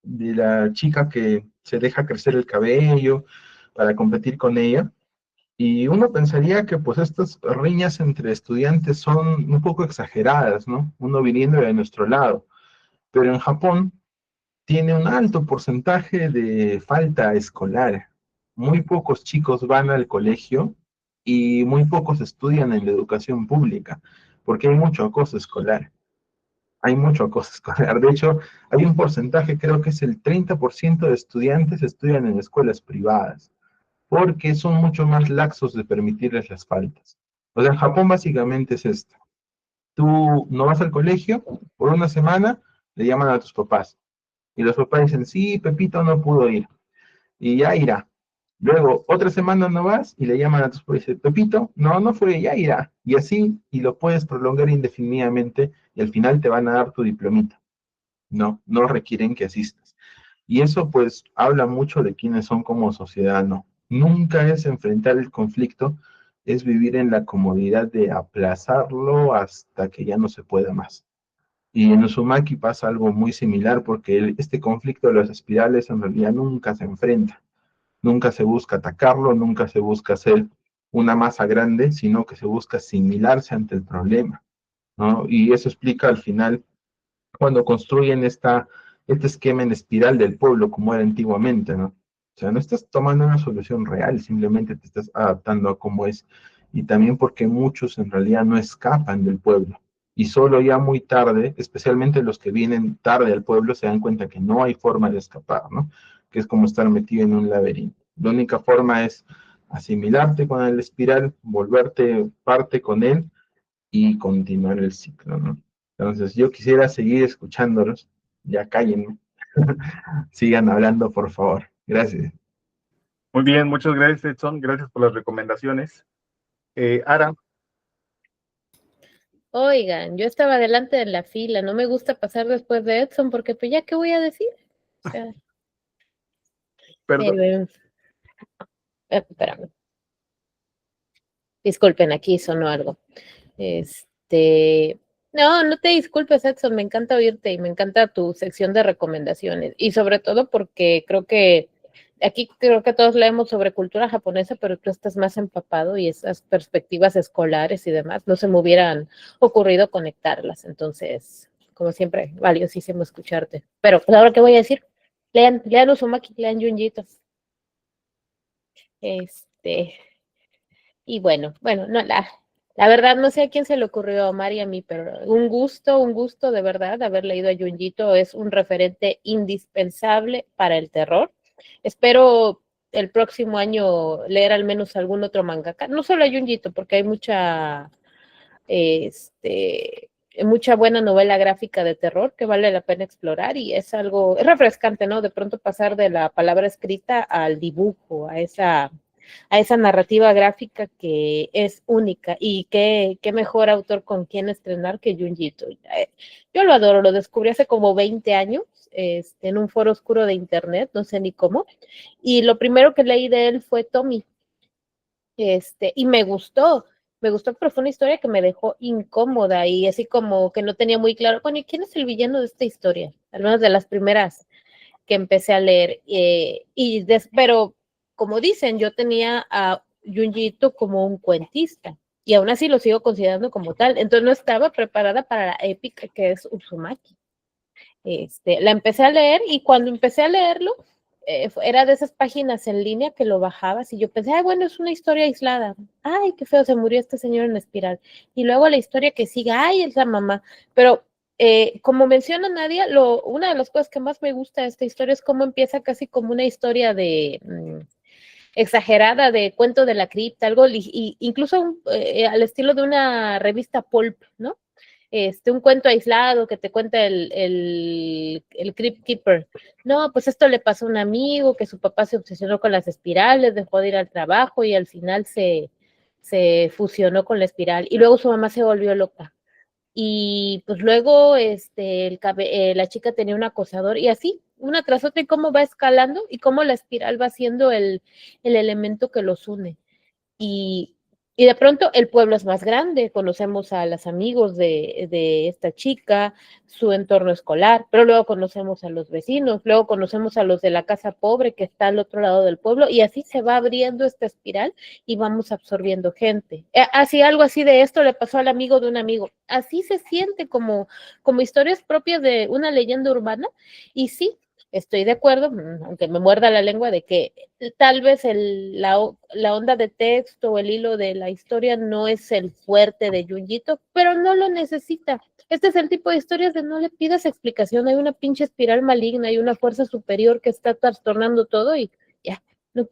la chica que se deja crecer el cabello para competir con ella. Y uno pensaría que pues estas riñas entre estudiantes son un poco exageradas, ¿no? Uno viniendo de nuestro lado. Pero en Japón tiene un alto porcentaje de falta escolar. Muy pocos chicos van al colegio y muy pocos estudian en la educación pública, porque hay mucho acoso escolar. Hay mucho acoso escolar. De hecho, hay un porcentaje, creo que es el 30% de estudiantes estudian en escuelas privadas, porque son mucho más laxos de permitirles las faltas. O sea, en Japón básicamente es esto. Tú no vas al colegio por una semana, le llaman a tus papás. Y los papás dicen, sí, Pepito no pudo ir. Y ya irá. Luego, otra semana no vas y le llaman a tus papás y dicen, Pepito, no fue, ya irá. Y así, y lo puedes prolongar indefinidamente y al final te van a dar tu diplomita. No requieren que asistas. Y eso pues habla mucho de quiénes son como sociedad, ¿no? Nunca es enfrentar el conflicto, es vivir en la comodidad de aplazarlo hasta que ya no se pueda más. Y en Uzumaki pasa algo muy similar porque este conflicto de las espirales en realidad nunca se enfrenta, nunca se busca atacarlo, nunca se busca hacer una masa grande, sino que se busca asimilarse ante el problema, ¿no? Y eso explica al final cuando construyen este esquema en espiral del pueblo como era antiguamente, ¿no? O sea, no estás tomando una solución real, simplemente te estás adaptando a cómo es. Y también porque muchos en realidad no escapan del pueblo. Y solo ya muy tarde, especialmente los que vienen tarde al pueblo, se dan cuenta que no hay forma de escapar, ¿no? Que es como estar metido en un laberinto. La única forma es asimilarte con el espiral, volverte parte con él y continuar el ciclo, ¿no? Entonces, yo quisiera seguir escuchándolos. Ya cállenme. Sigan hablando, por favor. Gracias. Muy bien, muchas gracias, Edson. Gracias por las recomendaciones. Ara, Oigan, yo estaba delante de la fila, no me gusta pasar después de Edson porque pues ya qué voy a decir. O sea, perdón. espérame. Disculpen, aquí sonó algo. No te disculpes, Edson, me encanta oírte y me encanta tu sección de recomendaciones. Y sobre todo porque creo que todos leemos sobre cultura japonesa, pero tú estás más empapado y esas perspectivas escolares y demás no se me hubieran ocurrido conectarlas. Entonces, como siempre, valiosísimo escucharte. Pero pues ahora, ¿qué voy a decir? Lean Uzumaki, lean Junjito. Y bueno, no, la verdad no sé a quién se le ocurrió, a Mari y a mí, pero un gusto de verdad haber leído a Junjito, es un referente indispensable para el terror. Espero el próximo año leer al menos algún otro mangaka, no solo a Junjito, porque hay mucha buena novela gráfica de terror que vale la pena explorar y es refrescante, ¿no? De pronto pasar de la palabra escrita al dibujo, a esa narrativa gráfica que es única y qué mejor autor con quien estrenar que Junji Ito. Yo lo adoro, lo descubrí hace como 20 años en un foro oscuro de internet, no sé ni cómo, y lo primero que leí de él fue Tommy, y me gustó, pero fue una historia que me dejó incómoda y así como que no tenía muy claro, bueno, ¿y quién es el villano de esta historia? Al menos de las primeras que empecé a leer. Pero como dicen, yo tenía a Junji Ito como un cuentista y aún así lo sigo considerando como tal. Entonces no estaba preparada para la épica que es Uzumaki. La empecé a leer y cuando empecé a leerlo, era de esas páginas en línea que lo bajabas y yo pensé, ay, bueno, es una historia aislada. Ay, qué feo, se murió este señor en la espiral. Y luego la historia que sigue, ay, es la mamá. Pero como menciona Nadia, una de las cosas que más me gusta de esta historia es cómo empieza casi como una historia exagerada de cuento de la cripta, algo, incluso al estilo de una revista pulp, ¿no? Un cuento aislado que te cuenta el Crypt Keeper. No, pues esto le pasó a un amigo que su papá se obsesionó con las espirales, dejó de ir al trabajo y al final se fusionó con la espiral. Y luego su mamá se volvió loca. Y pues luego la chica tenía un acosador y así, una tras otra, y cómo va escalando y cómo la espiral va siendo el elemento que los une. Y Y de pronto el pueblo es más grande, conocemos a los amigos de esta chica, su entorno escolar, pero luego conocemos a los vecinos, luego conocemos a los de la casa pobre que está al otro lado del pueblo, y así se va abriendo esta espiral y vamos absorbiendo gente. Así, algo así de esto le pasó al amigo de un amigo. Así se siente como historias propias de una leyenda urbana, y sí, estoy de acuerdo, aunque me muerda la lengua, de que tal vez la onda de texto o el hilo de la historia no es el fuerte de Junjito, pero no lo necesita. Este es el tipo de historias de no le pidas explicación, hay una pinche espiral maligna, hay una fuerza superior que está trastornando todo y ya, no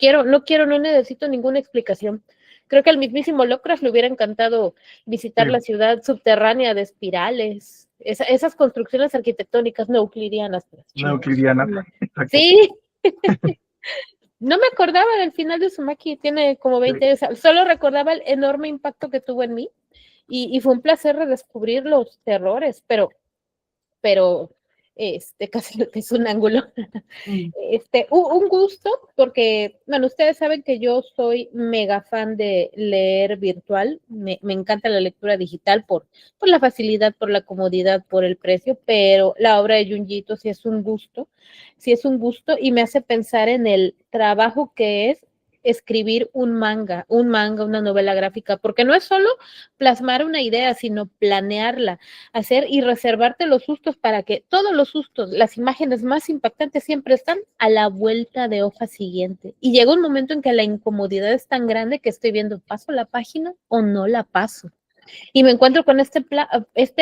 necesito ninguna explicación. Creo que al mismísimo Lovecraft le hubiera encantado visitar Sí. la ciudad subterránea de espirales, esas construcciones arquitectónicas no euclidianas. Una euclidiana. Exacto. Sí, no me acordaba del final de Uzumaki, tiene como 20 años, solo recordaba el enorme impacto que tuvo en mí y fue un placer redescubrir los terrores, pero casi lo que es un ángulo. Un gusto, porque, bueno, ustedes saben que yo soy mega fan de leer virtual, me encanta la lectura digital por la facilidad, por la comodidad, por el precio, pero la obra de Junjito sí es un gusto y me hace pensar en el trabajo que es escribir una novela gráfica, porque no es solo plasmar una idea, sino planearla, hacer y reservarte los sustos para que todos los sustos, las imágenes más impactantes siempre están a la vuelta de hoja siguiente. Y llega un momento en que la incomodidad es tan grande que estoy viendo, ¿paso la página o no la paso? Y me encuentro con este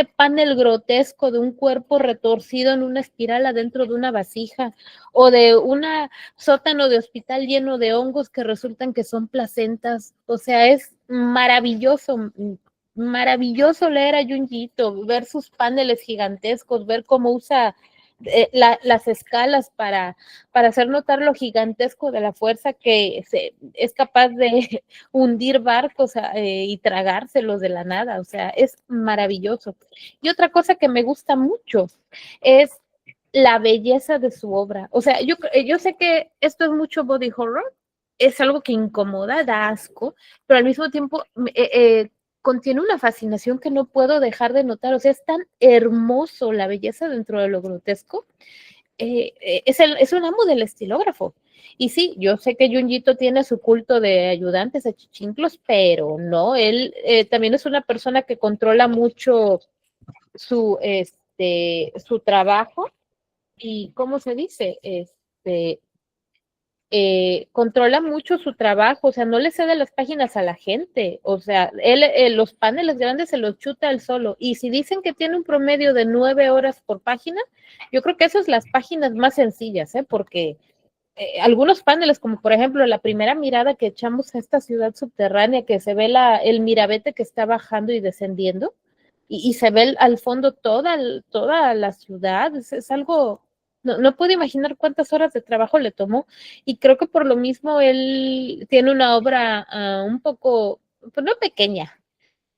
panel grotesco de un cuerpo retorcido en una espiral adentro de una vasija o de un sótano de hospital lleno de hongos que resultan que son placentas. O sea, es maravilloso leer a Junjito, ver sus paneles gigantescos, ver cómo usa las escalas para hacer notar lo gigantesco de la fuerza que es capaz de hundir barcos y tragárselos de la nada. O sea, es maravilloso. Y otra cosa que me gusta mucho es la belleza de su obra. O sea, yo sé que esto es mucho body horror, es algo que incomoda, da asco, pero al mismo tiempo contiene una fascinación que no puedo dejar de notar. O sea, es tan hermoso la belleza dentro de lo grotesco. Es un amo del estilógrafo. Y sí, yo sé que Junjito tiene su culto de ayudantes, achichinclos, pero no, él también es una persona que controla mucho su trabajo y, ¿cómo se dice? Controla mucho su trabajo, o sea, no le cede las páginas a la gente, o sea, él los paneles grandes se los chuta él solo, y si dicen que tiene un promedio de 9 horas por página, yo creo que esas son las páginas más sencillas, porque algunos paneles, como por ejemplo la primera mirada que echamos a esta ciudad subterránea, que se ve el miravete que está bajando y descendiendo, y se ve al fondo toda la ciudad, es algo, no puedo imaginar cuántas horas de trabajo le tomó, y creo que por lo mismo él tiene una obra un poco, pues no pequeña,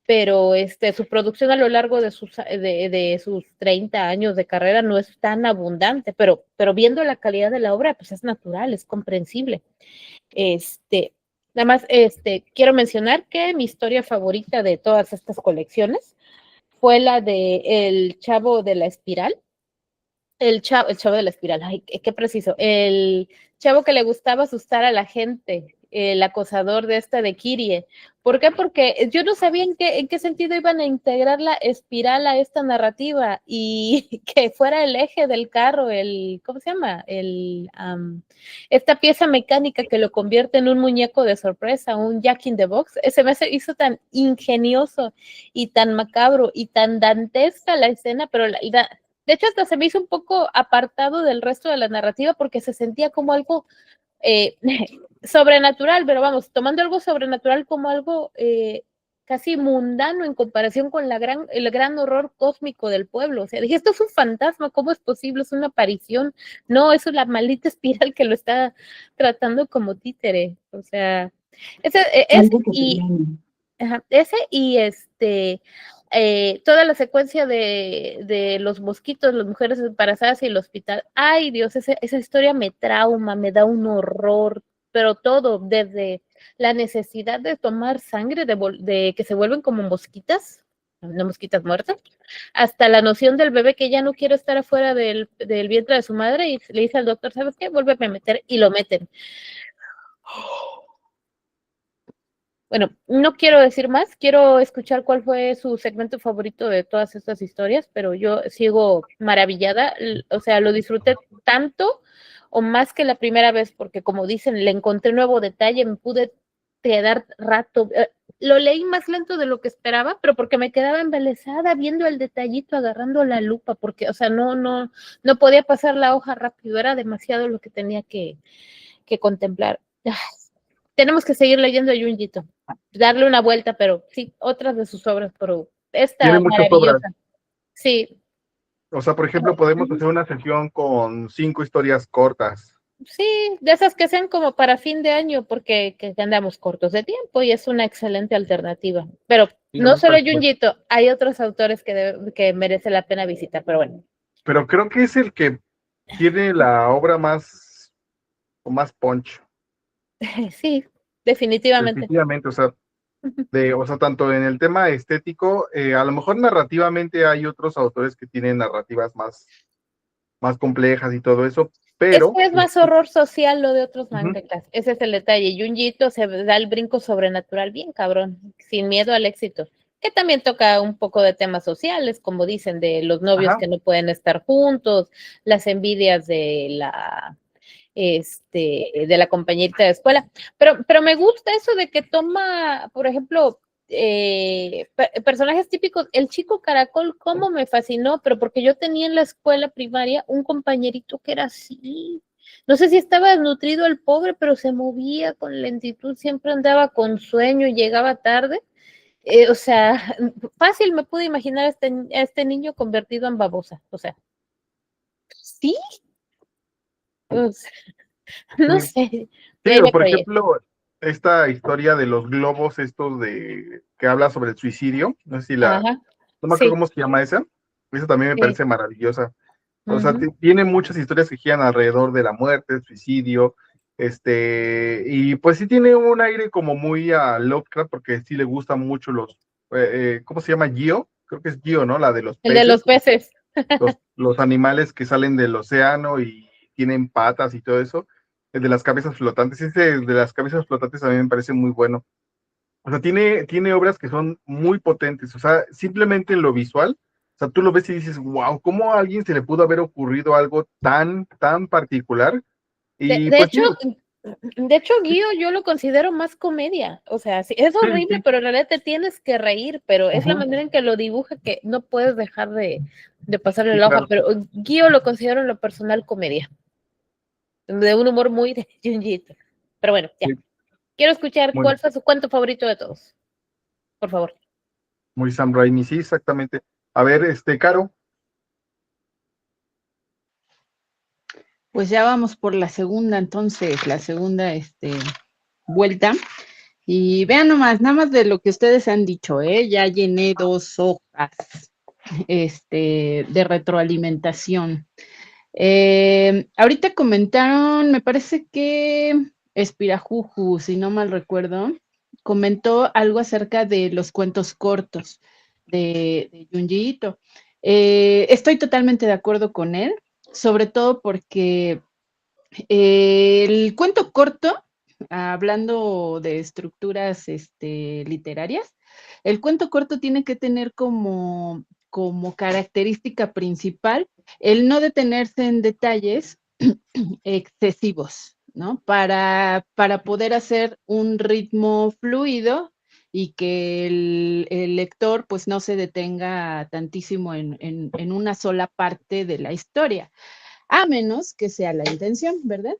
pero su producción a lo largo de sus 30 años de carrera no es tan abundante, pero viendo la calidad de la obra, pues es natural, es comprensible. Nada más, quiero mencionar que mi historia favorita de todas estas colecciones fue la de El Chavo de la Espiral. El chavo de la espiral, ay, qué preciso. El chavo que le gustaba asustar a la gente, el acosador de Kirie. ¿Por qué? Porque yo no sabía en qué sentido iban a integrar la espiral a esta narrativa y que fuera el eje del carro, ¿cómo se llama? Esta pieza mecánica que lo convierte en un muñeco de sorpresa, un Jack in the Box. Ese me hizo tan ingenioso y tan macabro y tan dantesca la escena, pero de hecho, hasta se me hizo un poco apartado del resto de la narrativa porque se sentía como algo sobrenatural, pero vamos, tomando algo sobrenatural como algo casi mundano en comparación con el gran horror cósmico del pueblo. O sea, dije, esto es un fantasma, ¿cómo es posible? Es una aparición. No, es una maldita espiral que lo está tratando como títere. O sea, toda la secuencia de los mosquitos, las mujeres embarazadas y el hospital. Ay, Dios, esa historia me trauma, me da un horror, pero todo, desde la necesidad de tomar sangre, de que se vuelven como mosquitas, no mosquitas muertas, hasta la noción del bebé que ya no quiere estar afuera del vientre de su madre y le dice al doctor, ¿sabes qué? Vuélveme a meter y lo meten. Bueno, no quiero decir más, quiero escuchar cuál fue su segmento favorito de todas estas historias, pero yo sigo maravillada, o sea, lo disfruté tanto o más que la primera vez, porque como dicen, le encontré nuevo detalle, me pude quedar rato, lo leí más lento de lo que esperaba, pero porque me quedaba embelesada viendo el detallito, agarrando la lupa, porque, o sea, no podía pasar la hoja rápido, era demasiado lo que tenía que contemplar. Tenemos que seguir leyendo a Junjito, darle una vuelta, pero sí, otras de sus obras, pero Tiene esta muchas obras. maravillosa. Sí, O sea, por ejemplo, podemos hacer una sesión con 5 historias cortas. sí, de esas que sean como para fin de año, porque que andamos cortos de tiempo y es una excelente alternativa. Pero Sí, no me solo parece. Junjito, hay otros autores que merece la pena visitar, pero bueno. Pero creo que es el que tiene la obra más, o más punch, Sí, definitivamente. definitivamente. O sea, tanto en el tema estético, a lo mejor narrativamente hay otros autores que tienen narrativas más complejas y todo eso, Es pero que es más horror social lo de otros ujú, mangakas. Ese es el detalle. Junjito se da el brinco sobrenatural bien cabrón, sin miedo al éxito. Que también toca un poco de temas sociales, como dicen, de los novios ajá, que no pueden estar juntos, las envidias de la compañerita de escuela. Pero me gusta eso de que toma, por ejemplo, personajes típicos. El chico caracol, cómo me fascinó, pero porque yo tenía en la escuela primaria un compañerito que era así. No sé si estaba desnutrido el pobre, pero se movía con lentitud, siempre andaba con sueño y llegaba tarde. O sea, fácil me pude imaginar a este niño convertido en babosa. O sea, sí, o sea, no sí, sé, de sí, ahí o me por proyecto. ejemplo, esta historia de los globos estos que habla sobre el suicidio, no sé si Ajá, no me acuerdo sí, cómo se llama esa también me sí. parece maravillosa. O sea, Ujú. tiene muchas historias que giran alrededor de la muerte, el suicidio, y pues sí tiene un aire como muy a Lovecraft, porque sí le gustan mucho ¿cómo se llama? Gio, creo que es Gio, ¿no? La de los El de peces, los peces. los animales que salen del océano y tienen patas y todo eso, el de las cabezas flotantes, ese de las cabezas flotantes a mí me parece muy bueno. O sea, tiene obras que son muy potentes, o sea, simplemente en lo visual, o sea, tú lo ves y dices, wow, ¿cómo a alguien se le pudo haber ocurrido algo tan particular? De, Y de pues hecho, sí, de hecho, Guío yo lo considero más comedia. O sea, sí, es sí, horrible, sí, pero en realidad te tienes que reír, pero es la ujú, manera en que lo dibuja que no puedes dejar de pasarle sí, la hoja. claro, Pero Guío lo considero en lo personal comedia, de un humor muy de Junjito. Pero bueno, ya. sí, Quiero escuchar muy, cuál fue su cuento favorito de todos, por favor. muy Sam Raimi, sí, exactamente. A ver, Caro, Pues ya vamos por la segunda, entonces, la segunda vuelta. Y vean nomás, nada más de lo que ustedes han dicho, ¿eh? Ya llené 2 hojas de retroalimentación. Ahorita comentaron, me parece que Espirajuju, si no mal recuerdo, comentó algo acerca de los cuentos cortos de Junji Ito. Estoy totalmente de acuerdo con él, sobre todo porque el cuento corto, hablando de estructuras literarias, el cuento corto tiene que tener como característica principal el no detenerse en detalles excesivos, ¿no? Para poder hacer un ritmo fluido y que el lector pues no se detenga tantísimo en una sola parte de la historia, a menos que sea la intención, ¿verdad?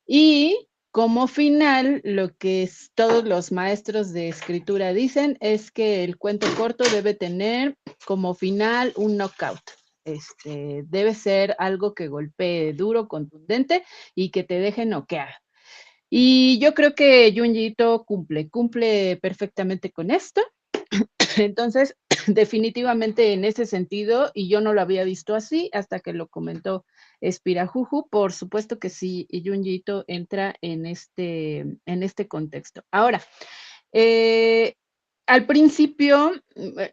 Y como final, lo que todos los maestros de escritura dicen es que el cuento corto debe tener como final un knockout. Debe ser algo que golpee duro, contundente y que te deje noquear. Y yo creo que Junji Ito cumple perfectamente con esto. Entonces, definitivamente en ese sentido, y yo no lo había visto así hasta que lo comentó Espirajuju, por supuesto que sí, y Junji Ito entra en este contexto. Ahora, al principio,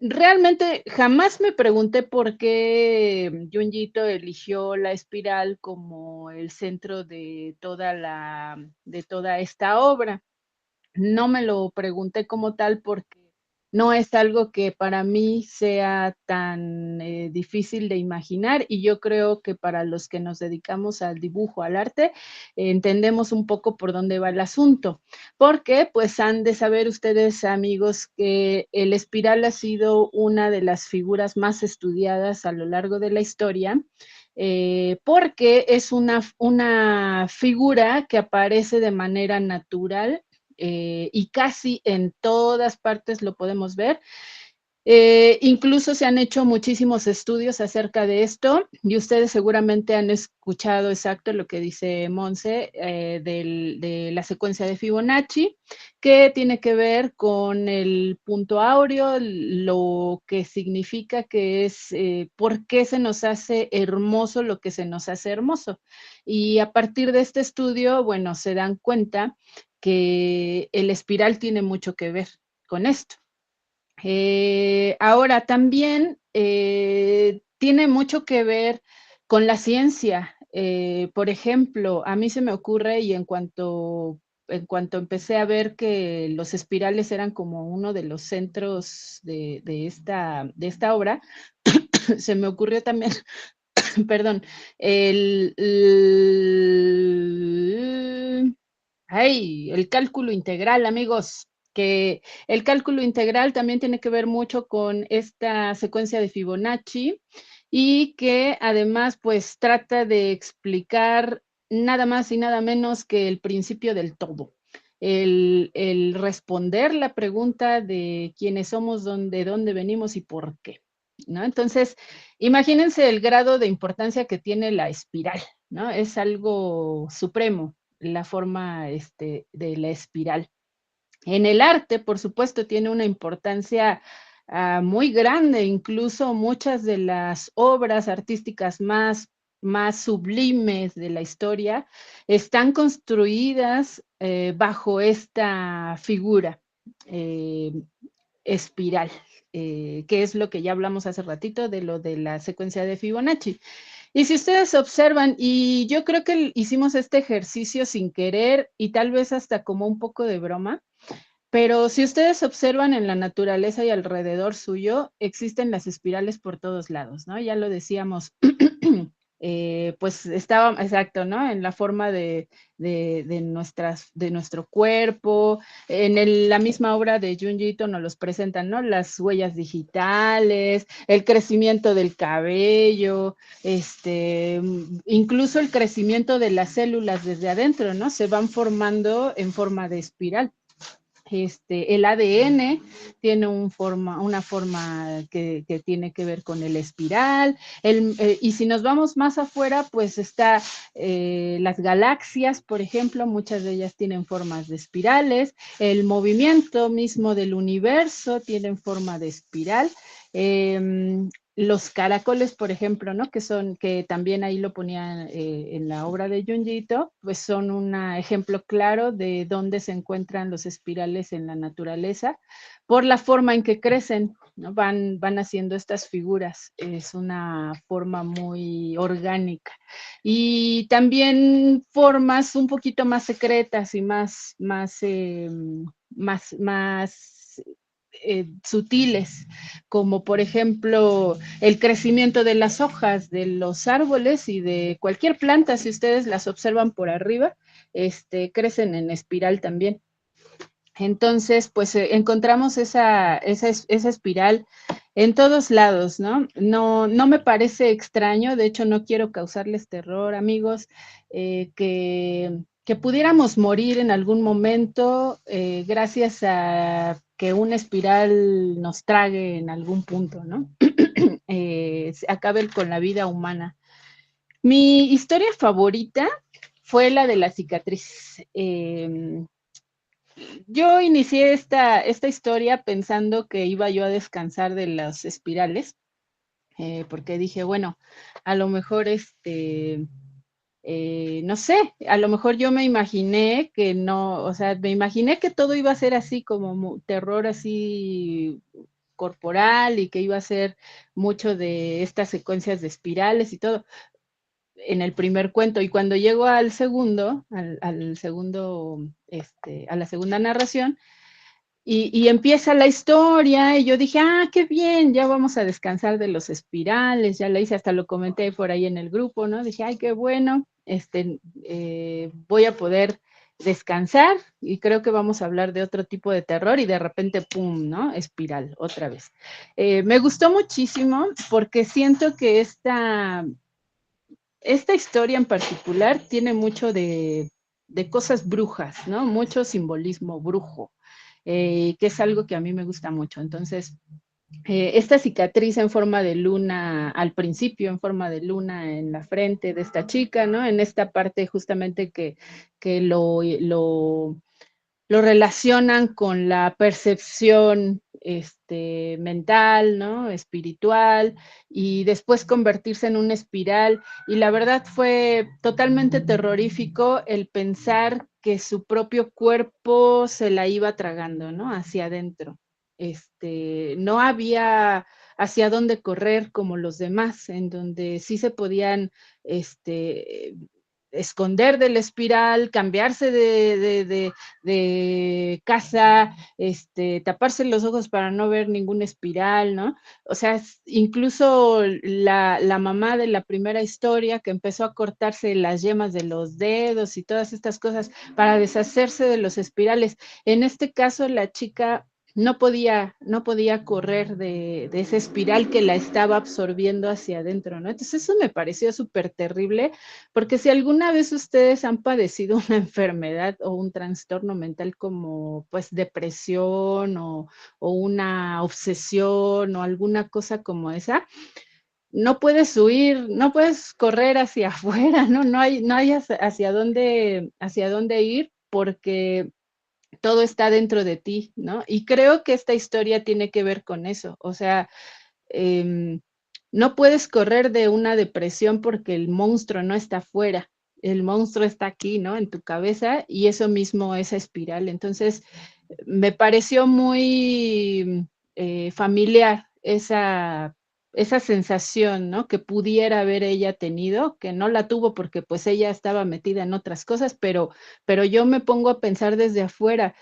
realmente jamás me pregunté por qué Junji Ito eligió la espiral como el centro de toda esta obra. No me lo pregunté como tal porque no es algo que para mí sea tan difícil de imaginar, y yo creo que para los que nos dedicamos al dibujo, al arte, entendemos un poco por dónde va el asunto, porque pues han de saber ustedes, amigos, que el espiral ha sido una de las figuras más estudiadas a lo largo de la historia, porque es una figura que aparece de manera natural, y casi en todas partes lo podemos ver. Incluso se han hecho muchísimos estudios acerca de esto, y ustedes seguramente han escuchado exacto lo que dice Monse, de la secuencia de Fibonacci, que tiene que ver con el punto áureo, lo que significa que es por qué se nos hace hermoso lo que se nos hace hermoso. Y a partir de este estudio, bueno, se dan cuenta que el espiral tiene mucho que ver con esto. Ahora también tiene mucho que ver con la ciencia. Por ejemplo, a mí se me ocurre, y en cuanto empecé a ver que los espirales eran como uno de los centros de esta obra, se me ocurrió también, perdón, el cálculo integral, amigos, que el cálculo integral también tiene que ver mucho con esta secuencia de Fibonacci, y que además pues trata de explicar nada más y nada menos que el principio del todo. El responder la pregunta de quiénes somos, de dónde venimos y por qué, ¿no? Entonces, imagínense el grado de importancia que tiene la espiral, ¿no? Es algo supremo la forma de la espiral. En el arte, por supuesto, tiene una importancia muy grande, incluso muchas de las obras artísticas más sublimes de la historia están construidas bajo esta figura eh, espiral, que es lo que ya hablamos hace ratito de lo de la secuencia de Fibonacci. Y si ustedes observan, y yo creo que hicimos este ejercicio sin querer y tal vez hasta como un poco de broma, pero si ustedes observan en la naturaleza y alrededor suyo, existen las espirales por todos lados, ¿no? Ya lo decíamos, pues estaba, exacto, ¿no? En la forma de nuestro cuerpo, la misma obra de Junji Ito nos los presentan, ¿no? Las huellas digitales, el crecimiento del cabello, incluso el crecimiento de las células desde adentro, ¿no? Se van formando en forma de espiral. El ADN tiene una forma que tiene que ver con el espiral, y si nos vamos más afuera, pues está las galaxias, por ejemplo, muchas de ellas tienen formas de espirales, el movimiento mismo del universo tiene forma de espiral. Los caracoles, por ejemplo, ¿no? Que también ahí lo ponían en la obra de Junji Ito, pues son un ejemplo claro de dónde se encuentran los espirales en la naturaleza, por la forma en que crecen, ¿no? Van haciendo estas figuras, es una forma muy orgánica. Y también formas un poquito más secretas y más sutiles, como por ejemplo el crecimiento de las hojas de los árboles y de cualquier planta. Si ustedes las observan por arriba, crecen en espiral también. Entonces, pues encontramos esa espiral en todos lados, ¿no? No me parece extraño, de hecho no quiero causarles terror, amigos, que pudiéramos morir en algún momento gracias a que una espiral nos trague en algún punto, ¿no? Se acabe con la vida humana. Mi historia favorita fue la de la cicatriz. Yo inicié esta historia pensando que iba yo a descansar de las espirales, porque dije, bueno, a lo mejor no sé, a lo mejor yo me imaginé que no, o sea, me imaginé que todo iba a ser así como terror así corporal y que iba a ser mucho de estas secuencias de espirales y todo en el primer cuento. Y cuando llego al segundo, al segundo, a la segunda narración, y empieza la historia, y yo dije, ah, qué bien, ya vamos a descansar de los espirales, ya la hice, hasta lo comenté por ahí en el grupo, ¿no? Dije, ay, qué bueno, voy a poder descansar y creo que vamos a hablar de otro tipo de terror y de repente, pum, ¿no? Espiral, otra vez. Me gustó muchísimo porque siento que esta historia en particular tiene mucho de cosas brujas, ¿no? Mucho simbolismo brujo, que es algo que a mí me gusta mucho. Entonces, esta cicatriz en forma de luna, al principio en forma de luna en la frente de esta chica, ¿no? En esta parte justamente que lo relacionan con la percepción mental, ¿no? Espiritual, y después convertirse en una espiral. Y la verdad fue totalmente terrorífico el pensar que su propio cuerpo se la iba tragando, ¿no? Hacia adentro. No había hacia dónde correr como los demás, en donde sí se podían esconder del espiral, cambiarse de casa, taparse los ojos para no ver ningún espiral, ¿no? O sea, incluso la mamá de la primera historia que empezó a cortarse las yemas de los dedos y todas estas cosas para deshacerse de los espirales. En este caso, la chica no podía correr de esa espiral que la estaba absorbiendo hacia adentro, ¿no? Entonces eso me pareció súper terrible, porque si alguna vez ustedes han padecido una enfermedad o un trastorno mental como pues depresión o una obsesión o alguna cosa como esa, no puedes huir, no puedes correr hacia afuera, ¿no? No hay hacia dónde ir porque todo está dentro de ti, ¿no? Y creo que esta historia tiene que ver con eso, o sea, eh, no puedes correr de una depresión porque el monstruo no está afuera, el monstruo está aquí, ¿no? En tu cabeza y eso mismo, esa espiral. Entonces, me pareció muy familiar esa sensación, ¿no? Que pudiera haber ella tenido, que no la tuvo porque pues ella estaba metida en otras cosas, pero yo me pongo a pensar desde afuera,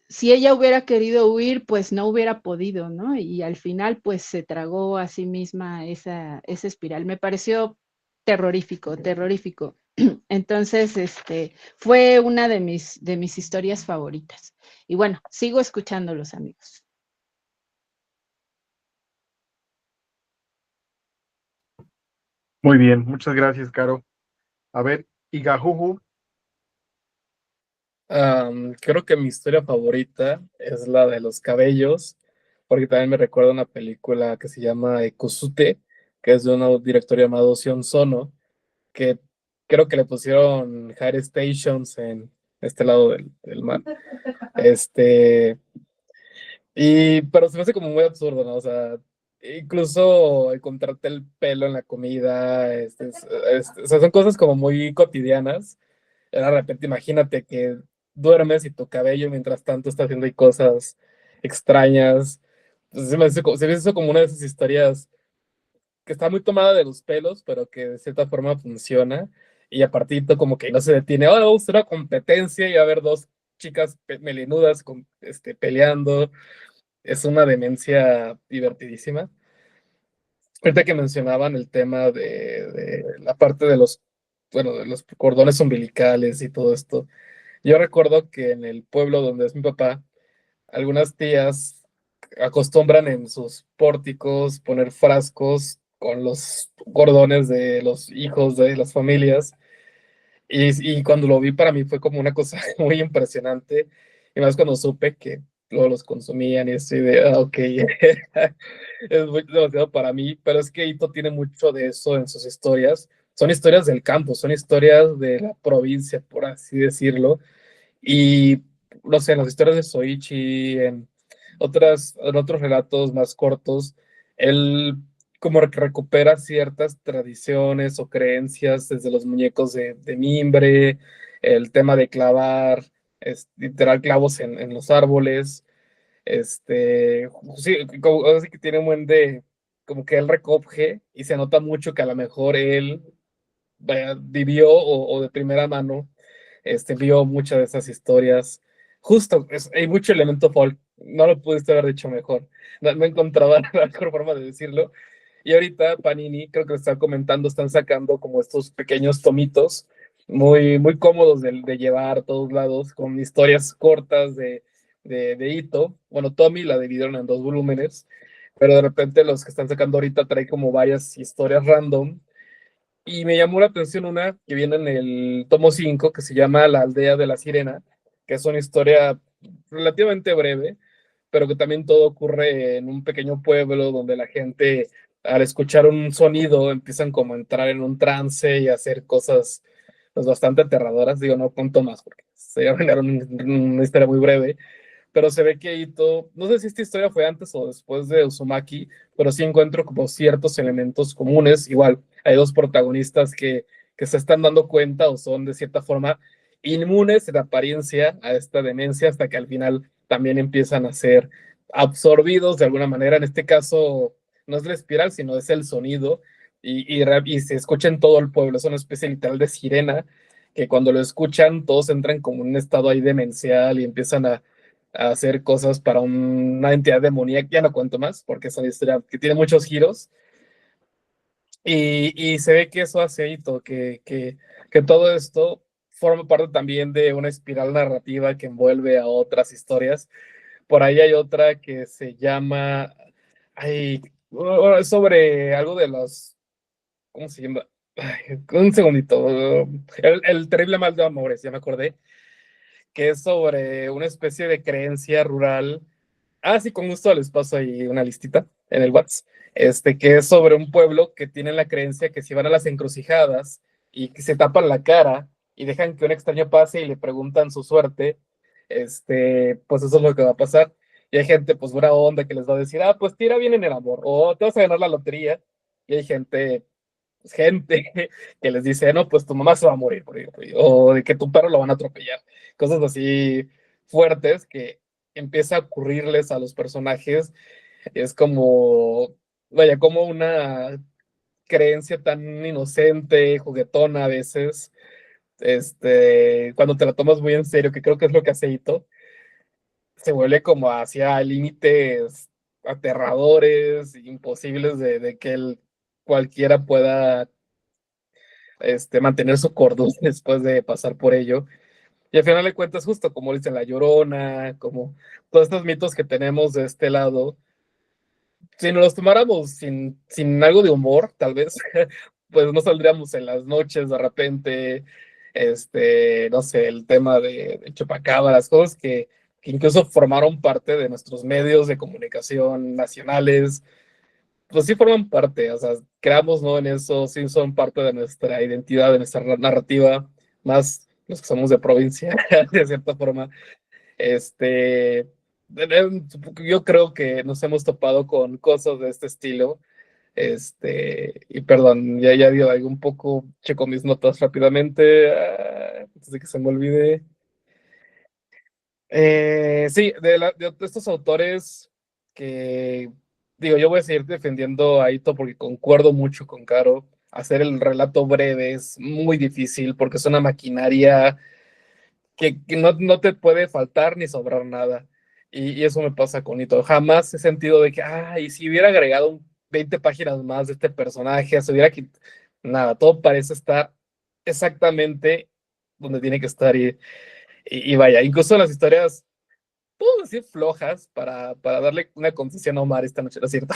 si ella hubiera querido huir, pues no hubiera podido, ¿no? Y al final, pues se tragó a sí misma esa espiral. Me pareció terrorífico, terrorífico. Entonces, fue una de mis historias favoritas. Y bueno, sigo escuchándolos, amigos. Muy bien, muchas gracias, Caro. A ver, Igajuju, Creo que mi historia favorita es la de los cabellos, porque también me recuerda una película que se llama Ekosute, que es de un director llamado Sion Sono, que creo que le pusieron High Stations en este lado del mar. Pero se me hace como muy absurdo, ¿no? O sea, incluso encontrarte el pelo en la comida, o sea, son cosas como muy cotidianas. Y de repente imagínate que duermes y tu cabello mientras tanto está haciendo ahí cosas extrañas. Entonces se me hizo como una de esas historias que está muy tomada de los pelos, pero que de cierta forma funciona. Y a partir de como que no se detiene, ahora vamos a hacer una competencia y va a haber dos chicas melenudas peleando. Es una demencia divertidísima. Ahorita que mencionaban el tema de la parte de bueno, de los cordones umbilicales y todo esto, yo recuerdo que en el pueblo donde es mi papá, algunas tías acostumbran en sus pórticos poner frascos con los cordones de los hijos de las familias. Y cuando lo vi para mí fue como una cosa muy impresionante. Y más cuando supe que luego los consumían y así de, ok, es muy demasiado para mí. Pero es que Ito tiene mucho de eso en sus historias. Son historias del campo, son historias de la provincia, por así decirlo. Y no sé, en las historias de Soichi, en otros relatos más cortos, él como que recupera ciertas tradiciones o creencias desde los muñecos de mimbre, el tema de clavar, literal clavos en los árboles, sí, como, así que tiene un buen de, como que él recoge y se nota mucho que a lo mejor él vaya, vivió o de primera mano, vio muchas de esas historias. Justo, hay mucho elemento folk, no lo pudiste haber dicho mejor, no encontraba la mejor forma de decirlo. Y ahorita Panini, creo que lo estaba comentando, están sacando como estos pequeños tomitos muy, muy cómodos de llevar a todos lados, con historias cortas de Ito. Bueno, Tommy la dividieron en 2 volúmenes, pero de repente los que están sacando ahorita trae como varias historias random. Y me llamó la atención una que viene en el tomo 5 que se llama La aldea de la sirena, que es una historia relativamente breve, pero que también todo ocurre en un pequeño pueblo donde la gente, al escuchar un sonido, empiezan como a entrar en un trance y a hacer cosas pues, bastante aterradoras. Digo, no cuento más porque se va a una historia muy breve, pero se ve que Ito, no sé si esta historia fue antes o después de Uzumaki, pero sí encuentro como ciertos elementos comunes. Igual, hay dos protagonistas que se están dando cuenta o son de cierta forma inmunes en apariencia a esta demencia hasta que al final también empiezan a ser absorbidos de alguna manera. En este caso, no es la espiral, sino es el sonido y se escucha en todo el pueblo. Es una especie literal de sirena que cuando lo escuchan todos entran como en un estado ahí demencial y empiezan a hacer cosas para una entidad demoníaca. Ya no cuento más porque es una historia que tiene muchos giros. Y se ve que eso hace Ito, que todo esto forma parte también de una espiral narrativa que envuelve a otras historias. Por ahí hay otra que se llama, ay, sobre algo de los, ¿cómo se llama? Ay, un segundito, el terrible mal de amores, ya me acordé, que es sobre una especie de creencia rural. Ah, sí, con gusto les paso ahí una listita en el WhatsApp. Que es sobre un pueblo que tiene la creencia que si van a las encrucijadas y que se tapan la cara y dejan que un extraño pase y le preguntan su suerte, pues eso es lo que va a pasar. Y hay gente, pues, buena onda que les va a decir, ah, pues tira bien en el amor, o te vas a ganar la lotería. Y hay gente, pues, gente que les dice, no, pues tu mamá se va a morir, por ejemplo, o de que tu perro lo van a atropellar. Cosas así fuertes que empieza a ocurrirles a los personajes. Es como, vaya, como una creencia tan inocente, juguetona a veces, cuando te la tomas muy en serio, que creo que es lo que hace Ito, se vuelve como hacia límites aterradores, imposibles de que cualquiera pueda mantener su cordura después de pasar por ello. Y al final de cuentas, justo como dicen La Llorona, como todos estos mitos que tenemos de este lado, si nos los tomáramos sin algo de humor, tal vez, pues no saldríamos en las noches de repente, no sé, el tema de chupacabras, cosas que incluso formaron parte de nuestros medios de comunicación nacionales, pues sí forman parte, o sea, creamos, ¿no? En eso, sí son parte de nuestra identidad, de nuestra narrativa, más los que somos de provincia, de cierta forma. Yo creo que nos hemos topado con cosas de este estilo. Y perdón, ya dio algo un poco, checo mis notas rápidamente, antes de que se me olvide. Sí, de estos autores que, digo, yo voy a seguir defendiendo a Ito porque concuerdo mucho con Caro. Hacer el relato breve es muy difícil porque es una maquinaria que no te puede faltar ni sobrar nada. Y eso me pasa con Ito. Jamás he sentido de que, y si hubiera agregado 20 páginas más de este personaje, se hubiera quitado. Nada, todo parece estar exactamente donde tiene que estar. Y vaya, incluso las historias, puedo decir flojas, para darle una concesión a Omar esta noche, ¿no es cierto?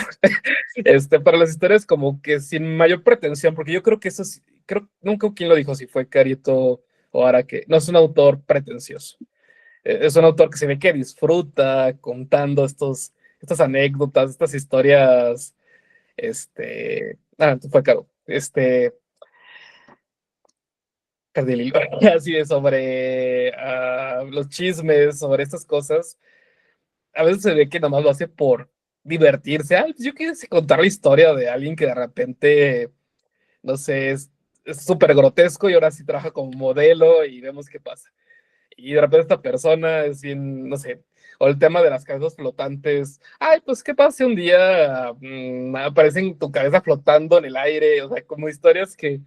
Para las historias como que sin mayor pretensión, porque yo creo que eso es, creo, nunca quién lo dijo, si fue Carito o ahora que no es un autor pretencioso. Es un autor que se ve que disfruta contando estas anécdotas, estas historias, fue Caro, perdí el hilo. Así de sobre los chismes, sobre estas cosas. A veces se ve que nada más lo hace divertirse. Ay, pues yo quiero contar la historia de alguien que de repente, no sé, es súper grotesco y ahora sí trabaja como modelo y vemos qué pasa. Y de repente esta persona es bien, no sé, o el tema de las cabezas flotantes. Ay, pues qué pasa si un día aparece en tu cabeza flotando en el aire, o sea, como historias que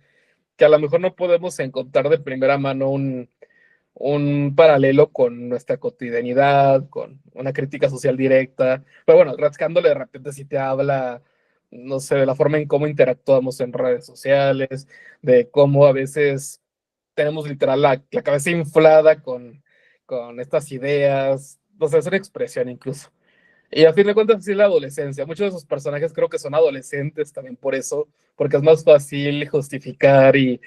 a lo mejor no podemos encontrar de primera mano un paralelo con nuestra cotidianidad, con una crítica social directa. Pero bueno, rascándole de repente si te habla, no sé, de la forma en cómo interactuamos en redes sociales, de cómo a veces tenemos literal la cabeza inflada con estas ideas, no sé, es una expresión incluso. Y a fin de cuentas, sí, la adolescencia. Muchos de esos personajes creo que son adolescentes también por eso, porque es más fácil justificar y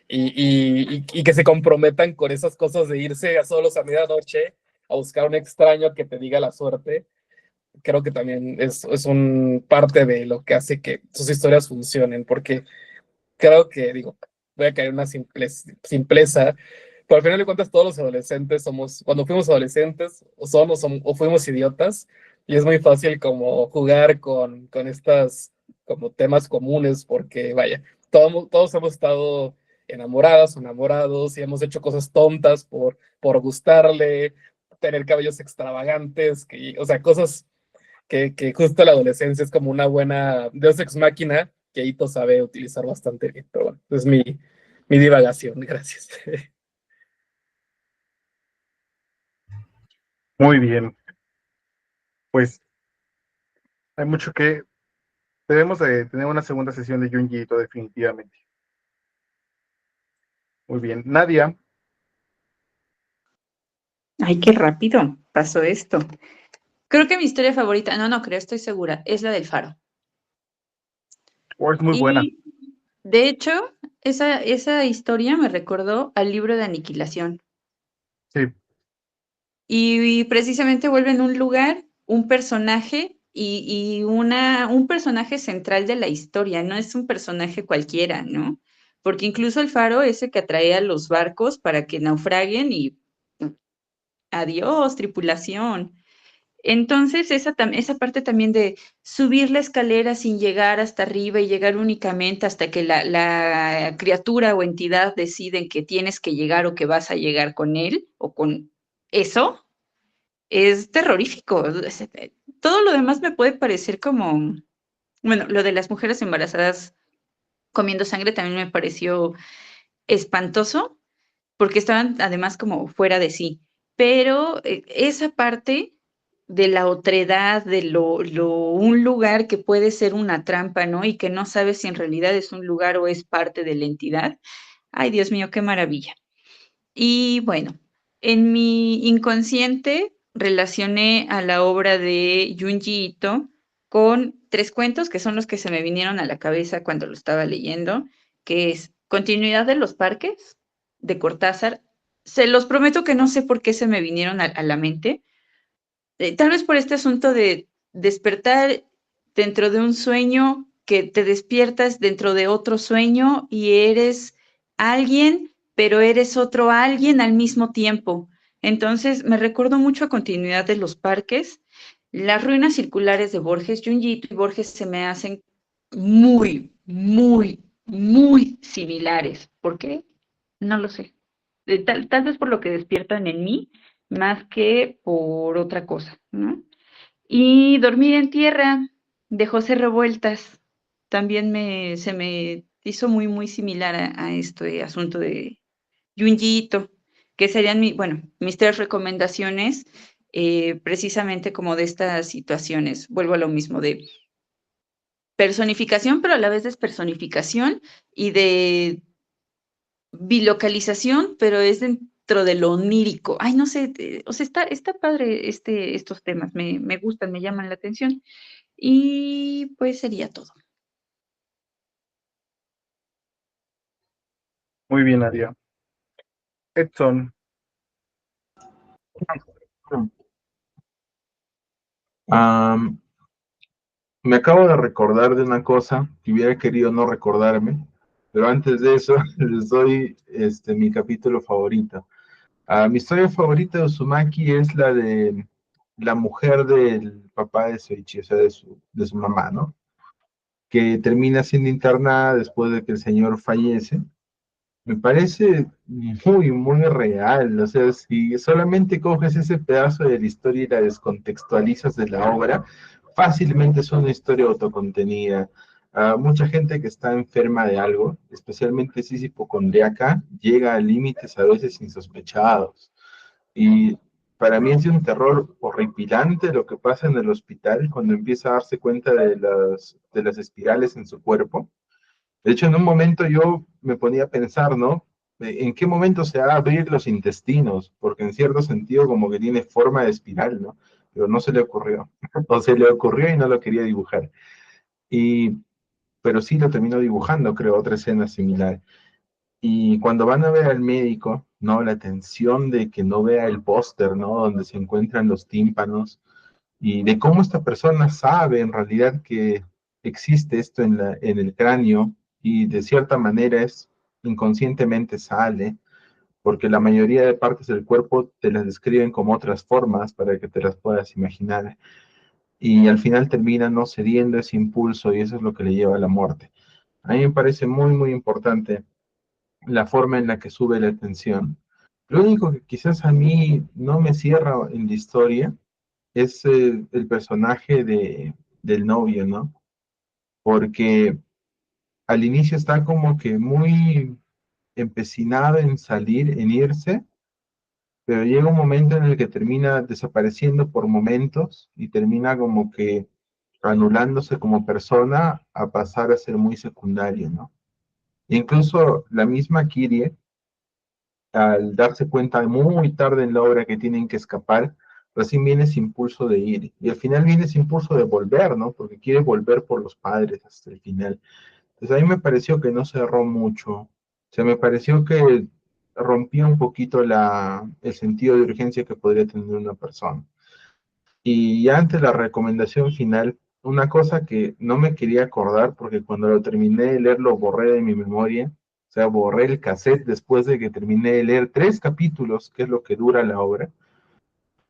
que se comprometan con esas cosas de irse a solos a medianoche a buscar un extraño que te diga la suerte. Creo que también es un parte de lo que hace que sus historias funcionen, porque creo que, digo, voy a caer en una simpleza, pero al final de cuentas todos los adolescentes somos, cuando fuimos adolescentes, o fuimos idiotas, y es muy fácil como jugar con estas como temas comunes, porque vaya, todos hemos estado enamoradas o enamorados y hemos hecho cosas tontas por gustarle, tener cabellos extravagantes, o sea, cosas que justo la adolescencia es como una buena Deus Ex Máquina que Ito sabe utilizar bastante bien. Pero bueno, es mi divagación, gracias. Muy bien, pues hay mucho que debemos de tener una segunda sesión de Junji Ito definitivamente. Muy bien, Nadia, Ay, qué rápido pasó esto. Creo que mi historia favorita, no creo, estoy segura, es la del faro. es muy buena. Y de hecho, esa historia me recordó al libro de Aniquilación. Sí, Y precisamente vuelve en un lugar, un personaje y un personaje central de la historia, no es un personaje cualquiera, ¿no? Porque incluso el faro es el que atrae a los barcos para que naufraguen y adiós, tripulación. Entonces, esa parte también de subir la escalera sin llegar hasta arriba y llegar únicamente hasta que la criatura o entidad deciden que tienes que llegar o que vas a llegar con él o con eso, es terrorífico. Todo lo demás me puede parecer como, bueno, lo de las mujeres embarazadas comiendo sangre también me pareció espantoso, porque estaban además como fuera de sí. Pero esa parte de la otredad, de un lugar que puede ser una trampa, ¿no? Y que no sabes si en realidad es un lugar o es parte de la entidad. Ay, Dios mío, qué maravilla. Y bueno, en mi inconsciente relacioné a la obra de Junji Ito con tres cuentos que son los que se me vinieron a la cabeza cuando lo estaba leyendo, que es Continuidad de los Parques, de Cortázar. Se los prometo que no sé por qué se me vinieron a la mente. Tal vez por este asunto de despertar dentro de un sueño, que te despiertas dentro de otro sueño y eres alguien, pero eres otro alguien al mismo tiempo. Entonces, me recuerdo mucho a Continuidad de los Parques, las ruinas circulares de Borges. Junji y Borges se me hacen muy, muy, muy similares. ¿Por qué? No lo sé. Tal vez por lo que despiertan en mí, más que por otra cosa, ¿no? Y Dormir en Tierra, de José Revueltas, también se me hizo muy, muy similar a este asunto de Junji Ito, que serían, bueno, mis tres recomendaciones, precisamente como de estas situaciones. Vuelvo a lo mismo, de personificación, pero a la vez despersonificación y de bilocalización, pero es dentro de lo onírico. Ay, no sé, o sea, está padre estos temas, me gustan, me llaman la atención. Y pues sería todo. muy bien, Nadia. Edson, Am, Me acabo de recordar de una cosa que hubiera querido no recordarme, pero antes de eso les doy mi capítulo favorito. Mi historia favorita de Uzumaki es la de la mujer del papá de Soichi, o sea, de su mamá, ¿no? Que termina siendo internada después de que el señor fallece. Me parece muy, muy real. O sea, si solamente coges ese pedazo de la historia y la descontextualizas de la obra, fácilmente es una historia autocontenida. Mucha gente que está enferma de algo, especialmente si es hipocondriaca, llega a límites a veces insospechados. Y para mí es de un terror horripilante lo que pasa en el hospital cuando empieza a darse cuenta de las espirales en su cuerpo. De hecho, en un momento yo me ponía a pensar, ¿no? ¿En qué momento se va a abrir los intestinos? Porque en cierto sentido como que tiene forma de espiral, ¿no? Pero no se le ocurrió. O se le ocurrió y no lo quería dibujar. Y, pero sí lo terminó dibujando, creo, otra escena similar. Y cuando van a ver al médico, ¿no? La tensión de que no vea el póster, ¿no? Donde se encuentran los tímpanos y de cómo esta persona sabe en realidad que existe esto en el cráneo y de cierta manera es inconscientemente sale, porque la mayoría de partes del cuerpo te las describen como otras formas para que te las puedas imaginar. Y al final termina no cediendo ese impulso y eso es lo que le lleva a la muerte. A mí me parece muy, muy importante la forma en la que sube la tensión. Lo único que quizás a mí no me cierra en la historia es el personaje del novio, ¿no? Porque al inicio está como que muy empecinado en salir, en irse, pero llega un momento en el que termina desapareciendo por momentos y termina como que anulándose como persona a pasar a ser muy secundario, ¿no? Incluso la misma Kirie, al darse cuenta muy tarde en la obra que tienen que escapar, recién viene ese impulso de ir. Y al final viene ese impulso de volver, ¿no? Porque quiere volver por los padres hasta el final. Entonces a mí me pareció que no cerró mucho. O sea, me pareció que rompía un poquito el sentido de urgencia que podría tener una persona. Y ya ante la recomendación final, una cosa que no me quería acordar, porque cuando lo terminé de leer lo borré de mi memoria, o sea, borré el cassette después de que terminé de leer 3 capítulos, que es lo que dura la obra,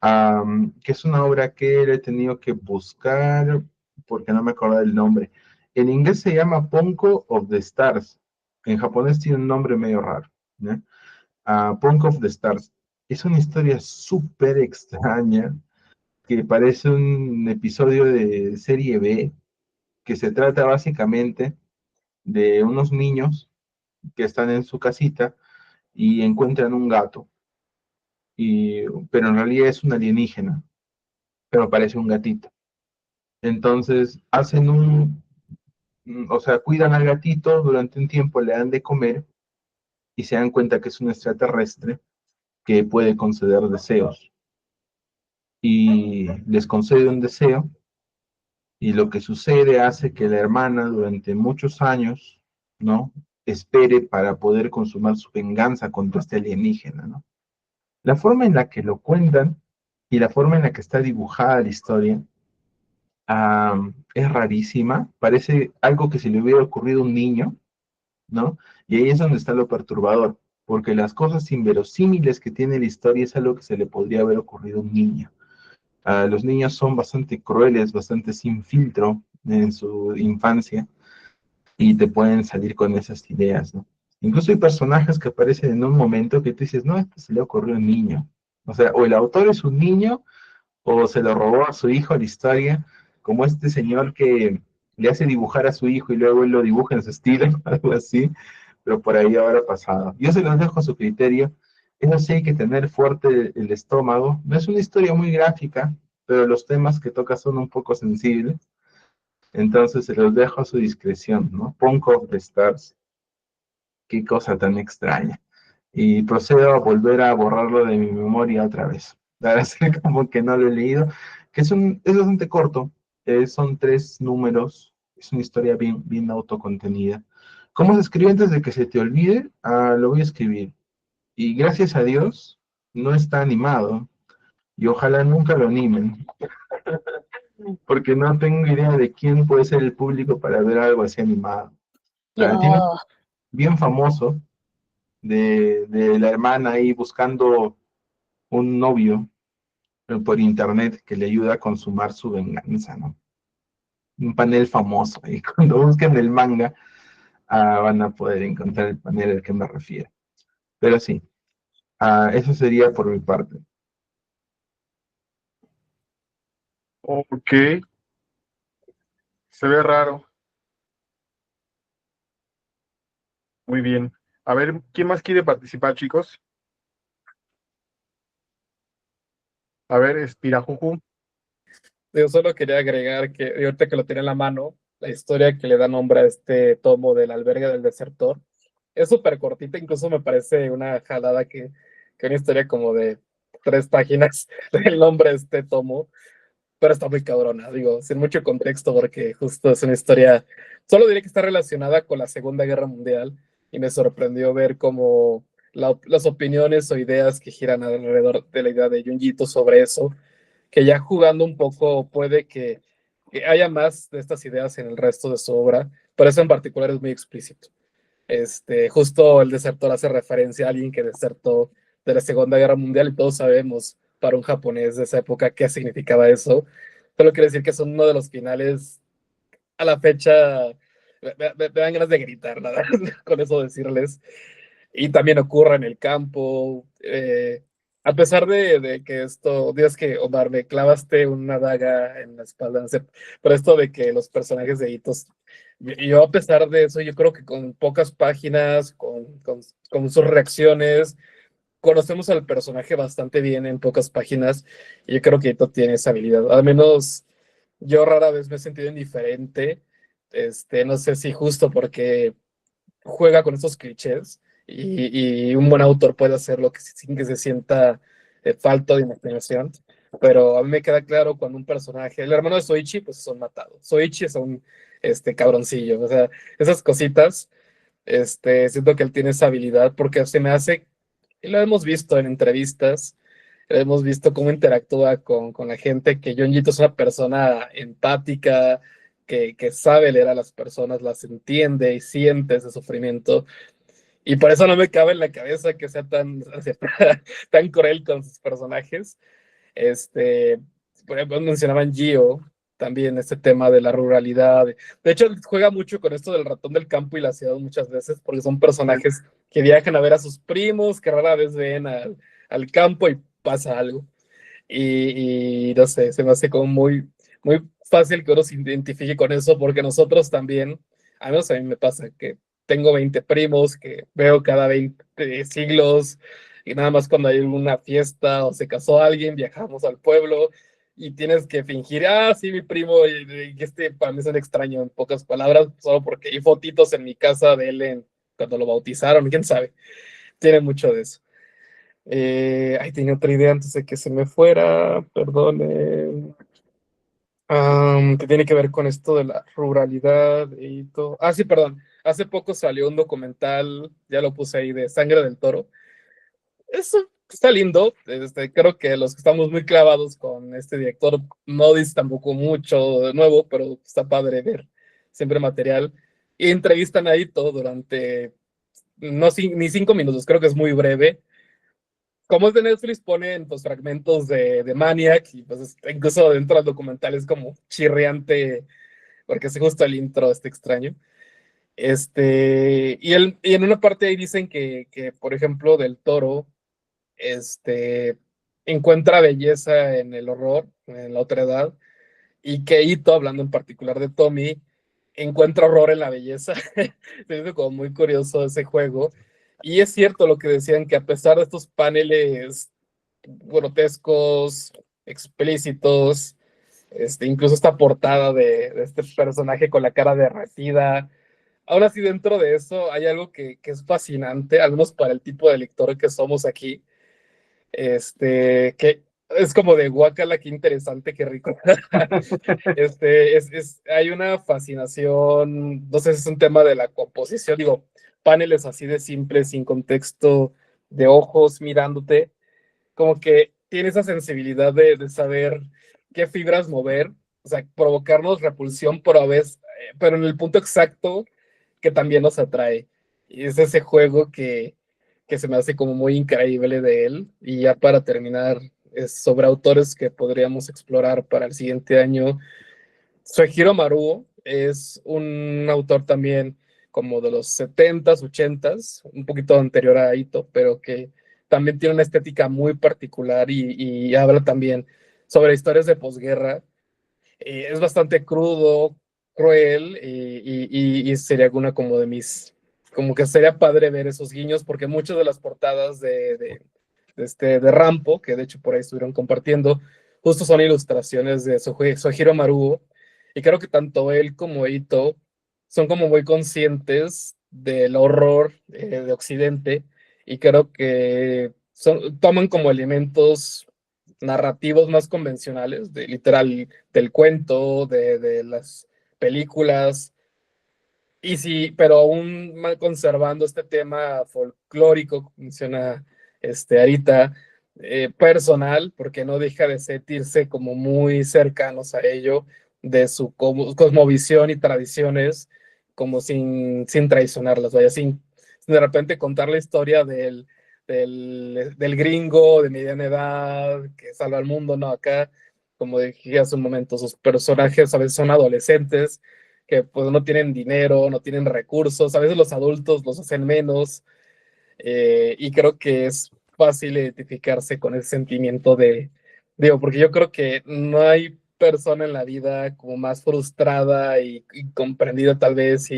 que es una obra que he tenido que buscar porque no me acuerdo del nombre. En inglés se llama Punko of the Stars, en japonés tiene un nombre medio raro, ¿no? Punko of the Stars. Es una historia súper extraña, que parece un episodio de serie B, que se trata básicamente de unos niños que están en su casita y encuentran un gato, pero en realidad es un alienígena, pero parece un gatito. Entonces hacen o sea, cuidan al gatito durante un tiempo, le dan de comer y se dan cuenta que es un extraterrestre que puede conceder deseos. Y les concede un deseo y lo que sucede hace que la hermana durante muchos años, ¿no? Espere para poder consumar su venganza contra este alienígena, ¿no? La forma en la que lo cuentan y la forma en la que está dibujada la historia es rarísima, parece algo que se le hubiera ocurrido a un niño, ¿no? Y ahí es donde está lo perturbador, porque las cosas inverosímiles que tiene la historia es algo que se le podría haber ocurrido a un niño. Los niños son bastante crueles, bastante sin filtro en su infancia y te pueden salir con esas ideas, ¿no? Incluso hay personajes que aparecen en un momento que tú dices, no, esto se le ocurrió a un niño. O sea, o el autor es un niño o se lo robó a su hijo la historia, como este señor que le hace dibujar a su hijo y luego él lo dibuja en su estilo, algo así, pero por ahí habrá pasado. Yo se los dejo a su criterio. Eso sí, hay que tener fuerte el estómago. No es una historia muy gráfica, pero los temas que toca son un poco sensibles. Entonces se los dejo a su discreción, ¿no? Punk of the Stars. Qué cosa tan extraña. Y procedo a volver a borrarlo de mi memoria otra vez. Para hacer como que no lo he leído, que es bastante corto. Son 3 números. Es una historia bien, bien autocontenida. ¿Cómo se escribe antes de que se te olvide? Lo voy a escribir. Y gracias a Dios, no está animado. Y ojalá nunca lo animen. Porque no tengo idea de quién puede ser el público para ver algo así animado. Tiene Yo, bien famoso de la hermana ahí buscando un novio por internet que le ayuda a consumar su venganza, ¿no? Un panel famoso, y cuando busquen el manga, van a poder encontrar el panel al que me refiero. Pero sí, eso sería por mi parte. Ok, se ve raro. Muy bien. A ver, ¿quién más quiere participar, chicos? A ver, Espirajuju. Yo solo quería agregar que ahorita que lo tenía en la mano, la historia que le da nombre a este tomo del albergue del desertor es súper cortita, incluso me parece una jalada que una historia como de 3 páginas del nombre de este tomo, pero está muy cabrona, digo, sin mucho contexto porque justo es una historia, solo diré que está relacionada con la Segunda Guerra Mundial y me sorprendió ver cómo las opiniones o ideas que giran alrededor de la idea de Junjito sobre eso, que ya jugando un poco puede que haya más de estas ideas en el resto de su obra, pero eso en particular es muy explícito. Justo el desertor hace referencia a alguien que desertó de la Segunda Guerra Mundial y todos sabemos para un japonés de esa época qué significaba eso. Solo quiero decir que son uno de los finales a la fecha, me dan ganas de gritar, nada, con eso decirles. Y también ocurre en el campo. A pesar de que esto, Dios que Omar, me clavaste una daga en la espalda, no sé, pero esto de que los personajes de Hitos, yo a pesar de eso, yo creo que con pocas páginas, con sus reacciones, conocemos al personaje bastante bien en pocas páginas, y yo creo que Ito tiene esa habilidad. Al menos yo rara vez me he sentido indiferente, no sé si justo porque juega con esos clichés y un buen autor puede hacerlo sin que se sienta falto de imaginación. Pero a mí me queda claro cuando un personaje, el hermano de Soichi, pues son matados. Soichi es un cabroncillo. O sea, esas cositas, siento que él tiene esa habilidad porque se me hace, y lo hemos visto en entrevistas, hemos visto cómo interactúa con la gente, que Junjito es una persona empática, que sabe leer a las personas, las entiende y siente ese sufrimiento. Y por eso no me cabe en la cabeza que sea tan cruel con sus personajes. Este, por ejemplo, mencionaban Gio, también este tema de la ruralidad. De hecho, juega mucho con esto del ratón del campo y la ciudad muchas veces, porque son personajes que viajan a ver a sus primos, que rara vez ven al campo y pasa algo. Y no sé, se me hace como muy fácil que uno se identifique con eso, porque nosotros también, a menos a mí me pasa que tengo 20 primos que veo cada 20 siglos, y nada más cuando hay una fiesta o se casó alguien, viajamos al pueblo y tienes que fingir, sí, mi primo, y para mí es un extraño en pocas palabras, solo porque hay fotitos en mi casa de él cuando lo bautizaron, quién sabe, tiene mucho de eso. Tenía otra idea antes de que se me fuera, perdón. Que tiene que ver con esto de la ruralidad y todo. Sí, perdón. Hace poco salió un documental, ya lo puse ahí, de Sangre del Toro. Eso está lindo. Creo que los que estamos muy clavados con este director no dice tampoco mucho de nuevo, pero está padre ver siempre material. Y entrevistan ahí todo durante no, ni 5 minutos, creo que es muy breve. Como es de Netflix, ponen pues fragmentos de Maniac y pues incluso dentro del documental es como chirriante porque es justo el intro extraño. Y en una parte ahí dicen que, por ejemplo, Del Toro encuentra belleza en el horror, en la otra edad, y que Ito, hablando en particular de Tommy, encuentra horror en la belleza. Se hizo como muy curioso ese juego. Y es cierto lo que decían, que a pesar de estos paneles grotescos, explícitos, incluso esta portada de este personaje con la cara derretida, aún así dentro de eso hay algo que es fascinante, al menos para el tipo de lector que somos aquí, que es como de guacala, qué interesante, qué rico. Hay una fascinación, no sé si es un tema de la composición, digo, paneles así de simples, sin contexto, de ojos mirándote, como que tiene esa sensibilidad de saber qué fibras mover, o sea, provocarnos repulsión, pero a veces, pero en el punto exacto que también nos atrae. Y es ese juego que se me hace como muy increíble de él. Y ya para terminar, sobre autores que podríamos explorar para el siguiente año. Soichiro Maruo es un autor también como de los 70s, 80s, un poquito anterior a Ito, pero que también tiene una estética muy particular y habla también sobre historias de posguerra. Es bastante crudo, cruel, y sería una como de mis, como que sería padre ver esos guiños, porque muchas de las portadas de Rampo, que de hecho por ahí estuvieron compartiendo, justo son ilustraciones de Soichiro Maruo, y creo que tanto él como Ito son como muy conscientes del horror de Occidente, y creo que toman como elementos narrativos más convencionales, de literal, del cuento, de las películas, y sí, pero aún conservando este tema folclórico, como menciona Arita, personal, porque no deja de sentirse como muy cercanos a ello, de su cosmovisión y tradiciones, como sin traicionarlas, vaya, sin de repente contar la historia del gringo de mediana edad que salva al mundo, no, acá, como dije hace un momento, sus personajes a veces son adolescentes que pues no tienen dinero, no tienen recursos, a veces los adultos los hacen menos, y creo que es fácil identificarse con ese sentimiento digo, porque yo creo que no hay persona en la vida como más frustrada y comprendida tal vez,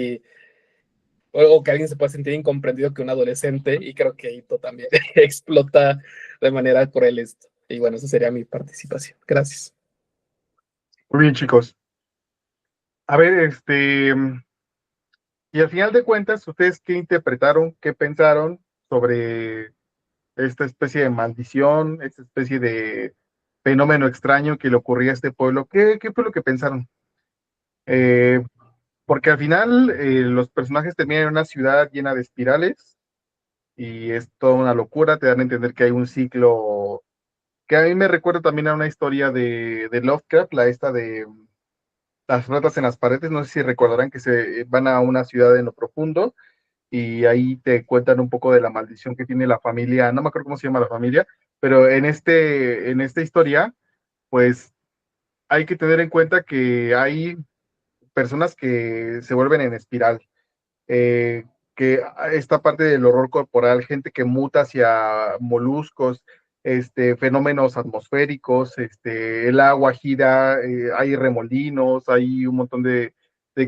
o que alguien se pueda sentir incomprendido que un adolescente, y creo que Ito también explota de manera cruel esto. Y bueno, esa sería mi participación. Gracias. Muy bien, chicos. A ver, y al final de cuentas, ¿ustedes qué interpretaron, qué pensaron sobre esta especie de maldición, esta especie de fenómeno extraño que le ocurría a este pueblo? ¿Qué fue lo que pensaron? Eh, Porque al final los personajes terminan en una ciudad llena de espirales y es toda una locura, te dan a entender que hay un ciclo que a mí me recuerda también a una historia de Lovecraft, la esta de las ratas en las paredes, no sé si recordarán que se van a una ciudad en lo profundo y ahí te cuentan un poco de la maldición que tiene la familia, no me acuerdo cómo se llama la familia, pero en esta historia, pues hay que tener en cuenta que hay personas que se vuelven en espiral, eh, que esta parte del horror corporal, gente que muta hacia moluscos, fenómenos atmosféricos, el agua gira, hay remolinos, hay un montón de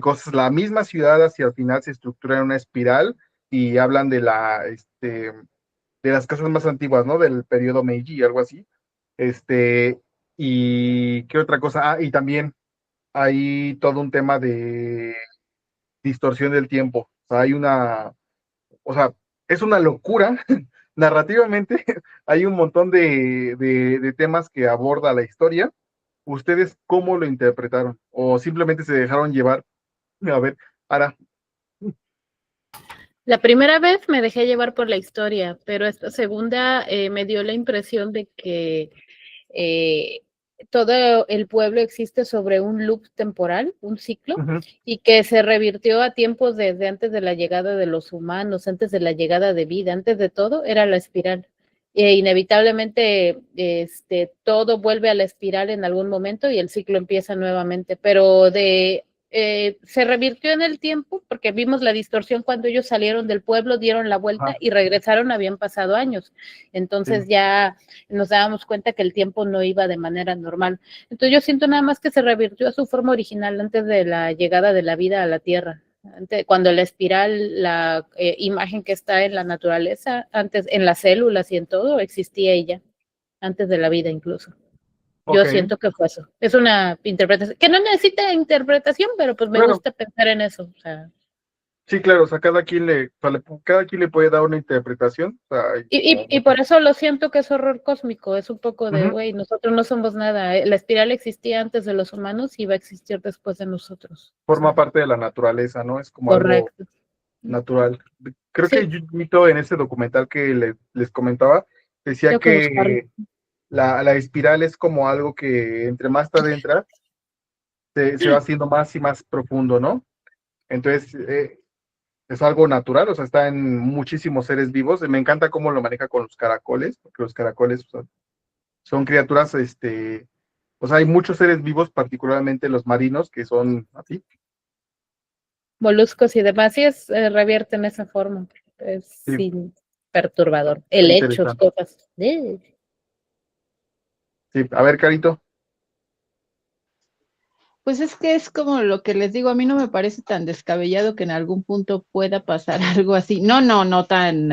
cosas. La misma ciudad hacia el final se estructura en una espiral y hablan de las casas más antiguas, ¿no? Del periodo Meiji, algo así. Y qué otra cosa. Ah, y también hay todo un tema de distorsión del tiempo. O sea, o sea, es una locura. Narrativamente hay un montón de temas que aborda la historia. ¿Ustedes cómo lo interpretaron? ¿O simplemente se dejaron llevar? A ver, Ara. La primera vez me dejé llevar por la historia, pero esta segunda me dio la impresión de que eh, todo el pueblo existe sobre un loop temporal, un ciclo, Ujú. y que se revirtió a tiempos desde antes de la llegada de los humanos, antes de la llegada de vida, antes de todo era la espiral. Inevitablemente todo vuelve a la espiral en algún momento y el ciclo empieza nuevamente, pero se revirtió en el tiempo porque vimos la distorsión cuando ellos salieron del pueblo, dieron la vuelta Ajá, y regresaron, habían pasado años. Entonces sí. ya nos dábamos cuenta que el tiempo no iba de manera normal. Entonces yo siento nada más que se revirtió a su forma original antes de la llegada de la vida a la Tierra. Cuando la espiral, la imagen que está en la naturaleza, antes en las células y en todo, existía ella, antes de la vida incluso. Yo Ok, siento que fue eso. Es una interpretación que no necesita interpretación, pero pues me claro. gusta pensar en eso. O sea, Sí, claro, o sea, cada quien le puede dar una interpretación. O sea, hay como y por eso lo siento que es horror cósmico, es un poco de, Ujú. güey, nosotros no somos nada, la espiral existía antes de los humanos y va a existir después de nosotros. O Forma sea, parte de la naturaleza, ¿no? Es como algo correcto. natural. Creo que Sí, Junito en ese documental que les comentaba, decía tengo que buscarlo. que la espiral es como algo que entre más te adentras, se va haciendo más y más profundo, ¿no? Entonces, es algo natural, o sea, está en muchísimos seres vivos. Me encanta cómo lo maneja con los caracoles, porque los caracoles, o sea, Son criaturas, o sea, hay muchos seres vivos, particularmente los marinos, que son así. Moluscos y demás, sí revierten esa forma. Es Sí, sin perturbador. está Helechos, interesante. cosas. Sí, a ver, Carito. Pues es que es como lo que les digo, a mí no me parece tan descabellado que en algún punto pueda pasar algo así. No tan,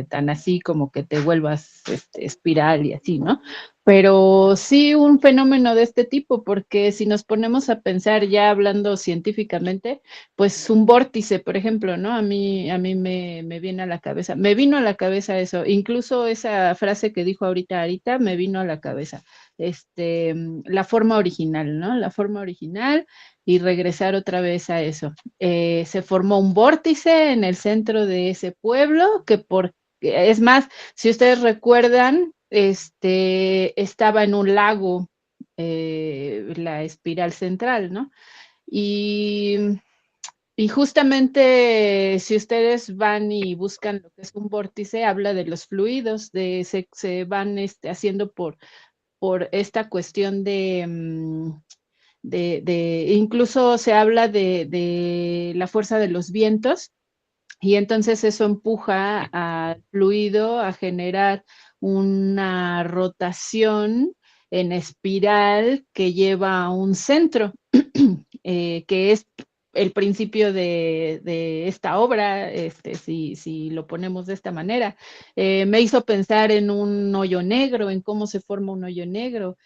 tan así como que te vuelvas, espiral y así, ¿no? Pero sí un fenómeno de este tipo, porque si nos ponemos a pensar ya hablando científicamente, pues un vórtice, por ejemplo, ¿no? A mí me viene a la cabeza, me vino a la cabeza eso, incluso esa frase que dijo ahorita me vino a la cabeza la forma original, ¿no? La forma original y regresar otra vez a eso. Se formó un vórtice en el centro de ese pueblo es más, si ustedes recuerdan, estaba en un lago, la espiral central, ¿no? Y y justamente si ustedes van y buscan lo que es un vórtice, habla de los fluidos, se van haciendo por esta cuestión incluso se habla de la fuerza de los vientos y entonces eso empuja al fluido a generar una rotación en espiral que lleva a un centro, que es el principio de esta obra, si lo ponemos de esta manera. Me hizo pensar en un hoyo negro, en cómo se forma un hoyo negro.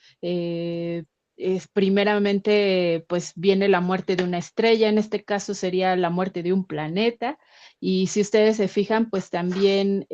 Primeramente, pues viene la muerte de una estrella, en este caso sería la muerte de un planeta, y si ustedes se fijan, pues también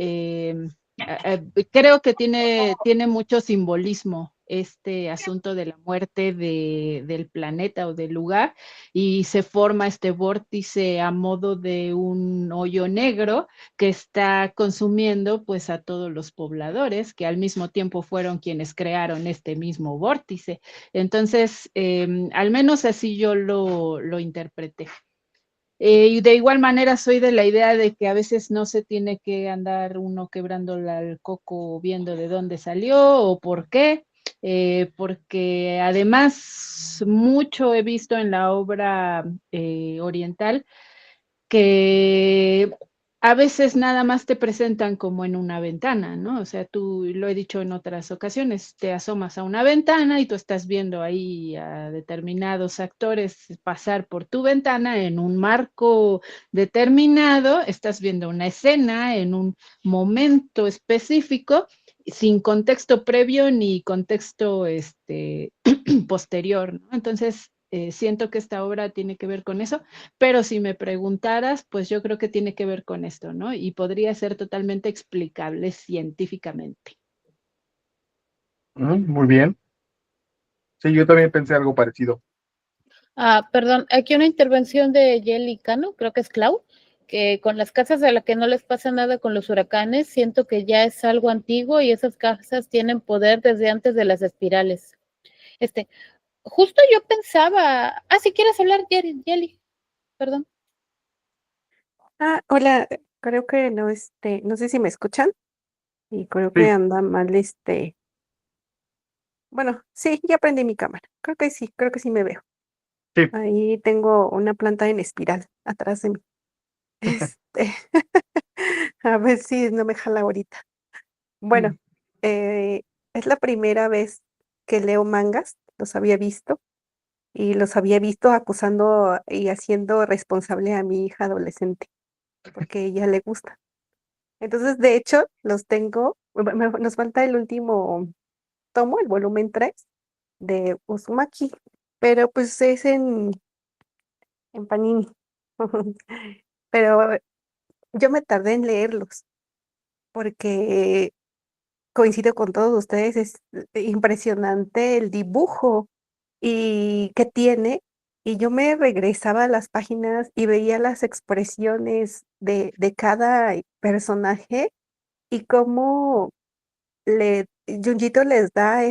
creo que tiene mucho simbolismo este asunto de la muerte del planeta o del lugar, y se forma este vórtice a modo de un hoyo negro que está consumiendo pues a todos los pobladores, que al mismo tiempo fueron quienes crearon este mismo vórtice. Entonces, al menos así yo lo interpreté. Y de igual manera soy de la idea de que a veces no se tiene que andar uno quebrando el coco viendo de dónde salió o por qué, porque además mucho he visto en la obra oriental que a veces nada más te presentan como en una ventana, ¿no? O sea, tú lo he dicho en otras ocasiones, te asomas a una ventana y tú estás viendo ahí a determinados actores pasar por tu ventana en un marco determinado, estás viendo una escena en un momento específico, sin contexto previo ni contexto posterior, ¿no? Entonces, siento que esta obra tiene que ver con eso, pero si me preguntaras, pues yo creo que tiene que ver con esto, ¿no? Y podría ser totalmente explicable científicamente. Muy bien. Sí, yo también pensé algo parecido. Perdón, aquí una intervención de Jelly Cano, creo que es Clau, que con las casas a las que no les pasa nada con los huracanes, siento que ya es algo antiguo y esas casas tienen poder desde antes de las espirales. Justo yo pensaba, si quieres hablar, Jelly, perdón. Hola, creo que no, no sé si me escuchan y creo que Sí, anda mal, bueno, sí, ya prendí mi cámara. Creo que sí me veo. sí. Ahí tengo una planta en espiral atrás de mí. Este, a ver si no me jala ahorita. Bueno, eh, es la primera vez que leo mangas, los había visto y los había visto acusando y haciendo responsable a mi hija adolescente, porque a ella le gusta. Entonces, de hecho, los tengo, nos falta el último tomo, el volumen 3 de Uzumaki, pero pues es en Panini. Pero yo me tardé en leerlos porque coincido con todos ustedes, es impresionante el dibujo y que tiene, y yo me regresaba a las páginas y veía las expresiones de cada personaje y cómo Junjito les da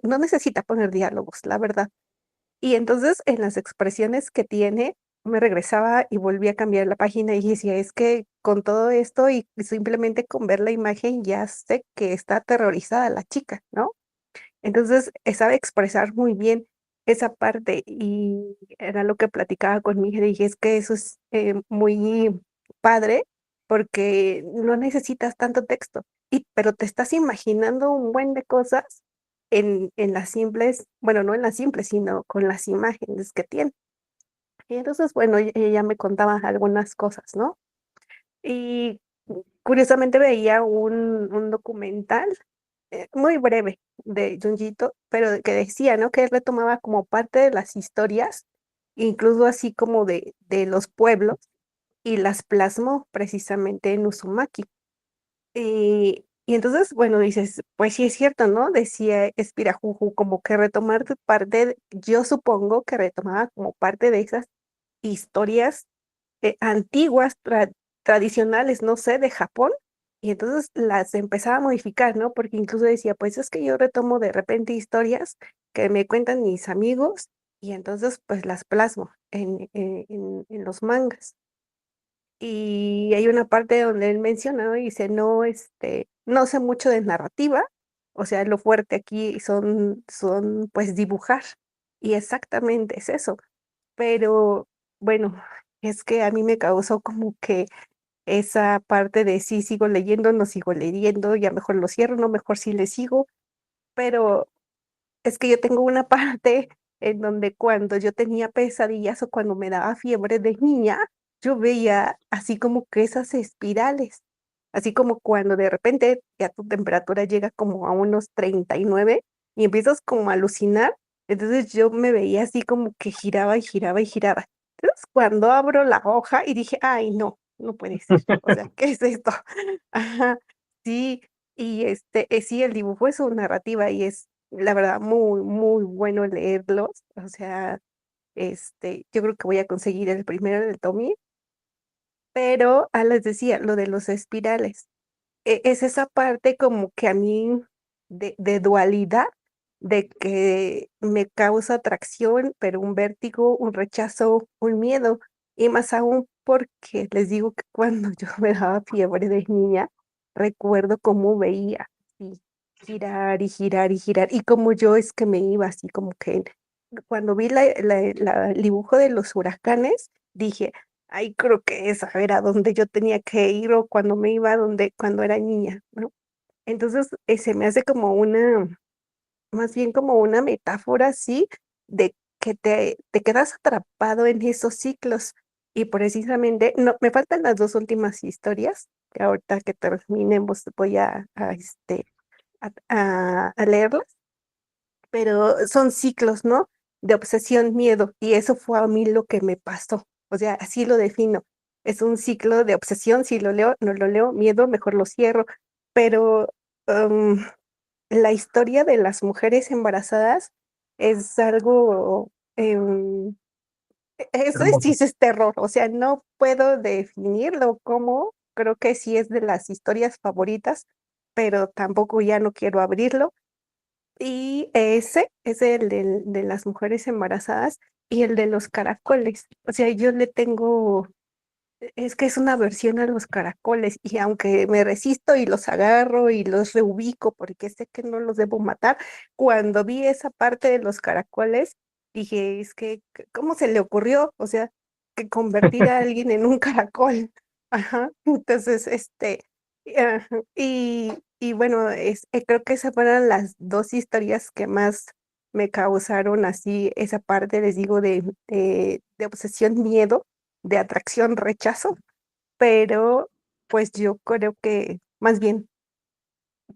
no necesita poner diálogos, la verdad. Y entonces en las expresiones que tiene, me regresaba y volvía a cambiar la página y decía, es que con todo esto y simplemente con ver la imagen ya sé que está aterrorizada la chica, ¿no? Entonces, sabe expresar muy bien esa parte y era lo que platicaba con mi hija, dije, es que eso es muy padre porque no necesitas tanto texto, pero te estás imaginando un buen de cosas en las simples, bueno, no en las simples, sino con las imágenes que tiene. Y entonces, bueno, ella me contaba algunas cosas, ¿no? Y curiosamente veía un documental muy breve de Junjito, pero que decía, ¿no? Que él retomaba como parte de las historias, incluso así como de los pueblos, y las plasmó precisamente en Uzumaki. Y entonces, bueno, dices, pues sí es cierto, ¿no? Decía Espirajuju, como que retomar parte, yo supongo que retomaba como parte de esas historias antiguas, tradicionales, no sé, de Japón, y entonces las empezaba a modificar, ¿no? Porque incluso decía, pues es que yo retomo de repente historias que me cuentan mis amigos y entonces pues las plasmo en los mangas. Y hay una parte donde él menciona, ¿no? Y dice, no, no sé mucho de narrativa, o sea, lo fuerte aquí son pues dibujar, y exactamente es eso. Pero bueno, es que a mí me causó como que esa parte de sí sigo leyendo, no sigo leyendo, ya mejor lo cierro, no, mejor sí le sigo, pero es que yo tengo una parte en donde cuando yo tenía pesadillas o cuando me daba fiebre de niña, yo veía así como que esas espirales, así como cuando de repente ya tu temperatura llega como a unos 39 y empiezas como a alucinar, entonces yo me veía así como que giraba y giraba y giraba. Entonces cuando abro la hoja y dije, ay, no, no puede ser, o sea, ¿qué es esto? Ajá, sí, y sí, el dibujo es su narrativa y es la verdad, muy, muy bueno leerlos. O sea, yo creo que voy a conseguir el primero de Tommy, pero, les decía, lo de los espirales, es esa parte como que a mí de dualidad, de que me causa atracción, pero un vértigo, un rechazo, un miedo, y más aún porque les digo que cuando yo me daba fiebre de niña, recuerdo cómo veía, así, girar y girar y girar, y como yo es que me iba así como que cuando vi el dibujo de los huracanes, dije: "Ay, creo que esa era donde yo tenía que ir, o cuando me iba donde cuando era niña", ¿no? Entonces, se me hace como más bien como una metáfora así, de que te quedas atrapado en esos ciclos, y precisamente no, me faltan las 2 últimas historias, que ahorita que terminemos voy a leerlas, pero son ciclos, ¿no? De obsesión, miedo, y eso fue a mí lo que me pasó. O sea, así lo defino. Es un ciclo de obsesión, si lo leo, no lo leo, miedo, mejor lo cierro. Pero la historia de las mujeres embarazadas es algo, eso sí Hermoso. es terror, o sea, no puedo definirlo como, creo que sí es de las historias favoritas, pero tampoco ya no quiero abrirlo. Y ese es el de las mujeres embarazadas y el de los caracoles. O sea, yo le tengo, es que es una versión a los caracoles y aunque me resisto y los agarro y los reubico porque sé que no los debo matar, cuando vi esa parte de los caracoles, dije, es que, ¿cómo se le ocurrió? O sea, que convertir a alguien en un caracol. Ajá. Entonces, ajá, y bueno, creo que esas fueron las 2 historias que más me causaron así esa parte, les digo, de obsesión, miedo, de atracción, rechazo, pero, pues, yo creo que más bien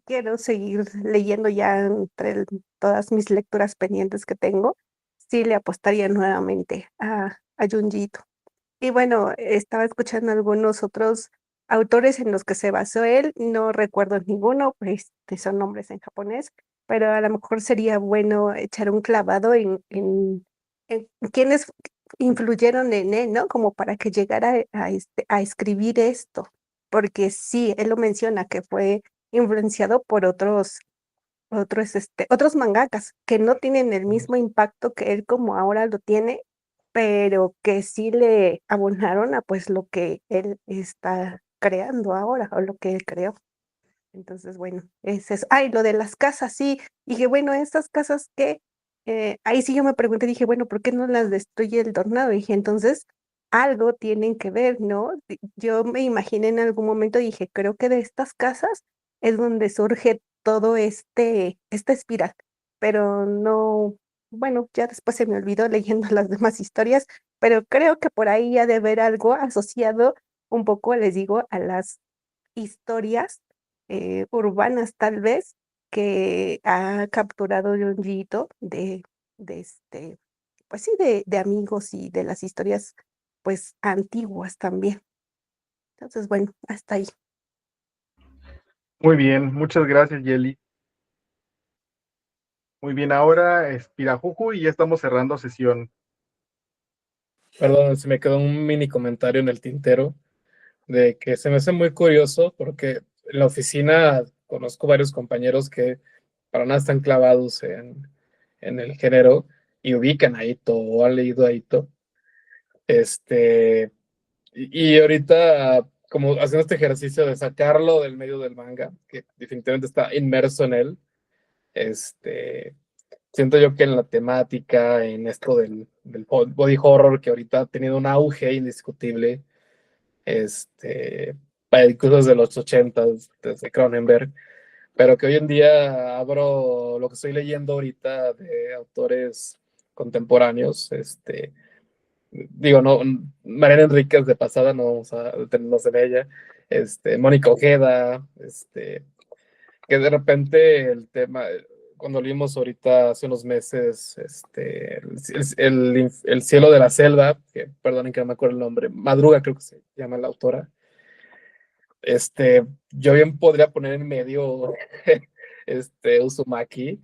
quiero seguir leyendo ya entre todas mis lecturas pendientes que tengo, sí le apostaría nuevamente a Junji Ito. Y bueno, estaba escuchando algunos otros autores en los que se basó él, no recuerdo ninguno, pues son nombres en japonés, pero a lo mejor sería bueno echar un clavado en quiénes influyeron en él, ¿no? Como para que llegara a escribir esto, porque sí, él lo menciona que fue influenciado por otros mangakas que no tienen el mismo impacto que él como ahora lo tiene, pero que sí le abonaron a, pues, lo que él está creando ahora, o lo que él creó. Entonces, bueno, es eso. Ay, lo de las casas, sí. Dije, bueno, estas casas que, ahí sí yo me pregunté, dije, bueno, ¿por qué no las destruye el tornado? Dije, entonces, algo tienen que ver, ¿no? Yo me imaginé en algún momento, dije, creo que de estas casas es donde surge todo esta espiral, pero no, bueno, ya después se me olvidó leyendo las demás historias, pero creo que por ahí ha de haber algo asociado un poco, les digo, a las historias urbanas tal vez que ha capturado Junji Ito de pues sí, de amigos y de las historias pues antiguas también. Entonces, bueno, hasta ahí. Muy bien, muchas gracias, Yeli. Muy bien, ahora es Pirajuju y ya estamos cerrando sesión. Perdón, se me quedó un mini comentario en el tintero de que se me hace muy curioso porque en la oficina conozco varios compañeros que para nada están clavados en el género y ubican a Ito o han leído a Ito. Este, y ahorita, como haciendo este ejercicio de sacarlo del medio del manga, que definitivamente está inmerso en él, siento yo que en la temática, en esto del body horror, que ahorita ha tenido un auge indiscutible, para incluso desde los 80, desde Cronenberg, pero que hoy en día abro lo que estoy leyendo ahorita de autores contemporáneos, digo, no, Mariana Enríquez de pasada, no vamos a detenernos en ella, Mónica Ojeda, que de repente el tema, cuando vimos ahorita hace unos meses, el cielo de la selva, que perdonen que no me acuerdo el nombre, Madruga creo que se llama la autora, yo bien podría poner en medio Uzumaki,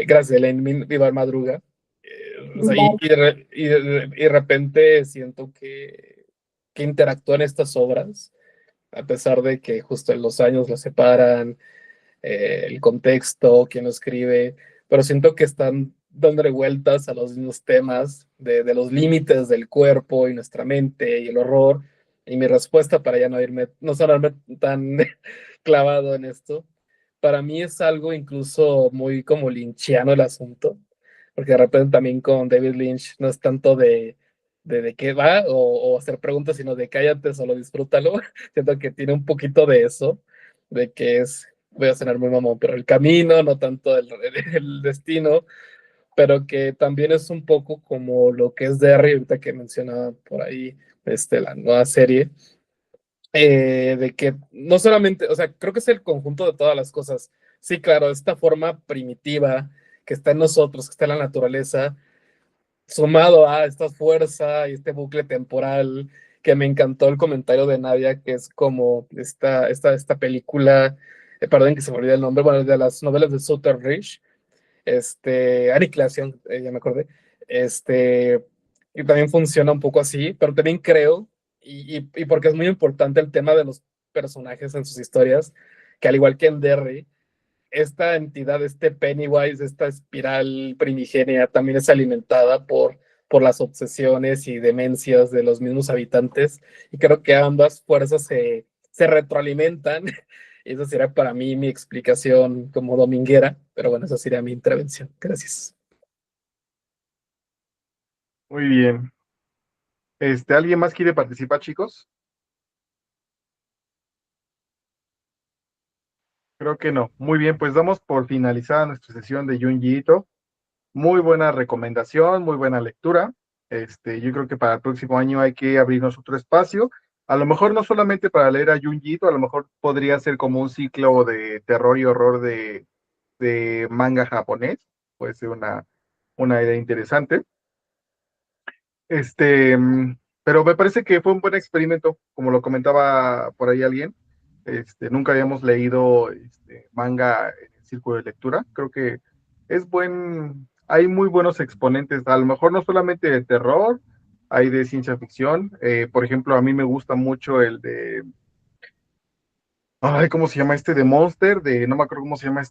gracias, Elaine Vivar Madruga. O sea, y de repente siento que interactúan estas obras, a pesar de que justo en los años las separan, el contexto, quién lo escribe, pero siento que están dándole vueltas a los mismos temas de los límites del cuerpo y nuestra mente y el horror. Y mi respuesta para ya no irme, no sonarme tan clavado en esto, para mí es algo incluso muy como lynchiano el asunto, porque de repente también con David Lynch no es tanto de qué va o hacer preguntas, sino de cállate, solo disfrútalo. Siento que tiene un poquito de eso, de que es, voy a sonar muy mamón, pero el camino, no tanto el destino, pero que también es un poco como lo que es Derry, ahorita que mencionaba por ahí la nueva serie, de que no solamente, o sea, creo que es el conjunto de todas las cosas. Sí, claro, esta forma primitiva que está en nosotros, que está en la naturaleza, sumado a esta fuerza y este bucle temporal, que me encantó el comentario de Nadia, que es como esta película, perdón que se me olvida el nombre, bueno, de las novelas de Sutter Rich, Aniquilación, ya me acordé, y también funciona un poco así, pero también creo, y porque es muy importante el tema de los personajes en sus historias, que al igual que en Derry, esta entidad, Pennywise, esta espiral primigenia, también es alimentada por las obsesiones y demencias de los mismos habitantes. Y creo que ambas fuerzas se retroalimentan. Y esa sería para mí mi explicación como dominguera. Pero bueno, esa sería mi intervención. Gracias. Muy bien. ¿Alguien más quiere participar, chicos? Creo que no. Muy bien, pues damos por finalizada nuestra sesión de Junji Ito. Muy buena recomendación, muy buena lectura. Yo creo que para el próximo año hay que abrirnos otro espacio. A lo mejor no solamente para leer a Junji Ito, a lo mejor podría ser como un ciclo de terror y horror de manga japonés. Puede ser una idea interesante. Pero me parece que fue un buen experimento, como lo comentaba por ahí alguien. Nunca habíamos leído manga en el círculo de lectura. Creo que hay muy buenos exponentes, a lo mejor no solamente de terror, hay de ciencia ficción. Por ejemplo, a mí me gusta mucho el de, ay, ¿cómo se llama de Monster? No me acuerdo cómo se llama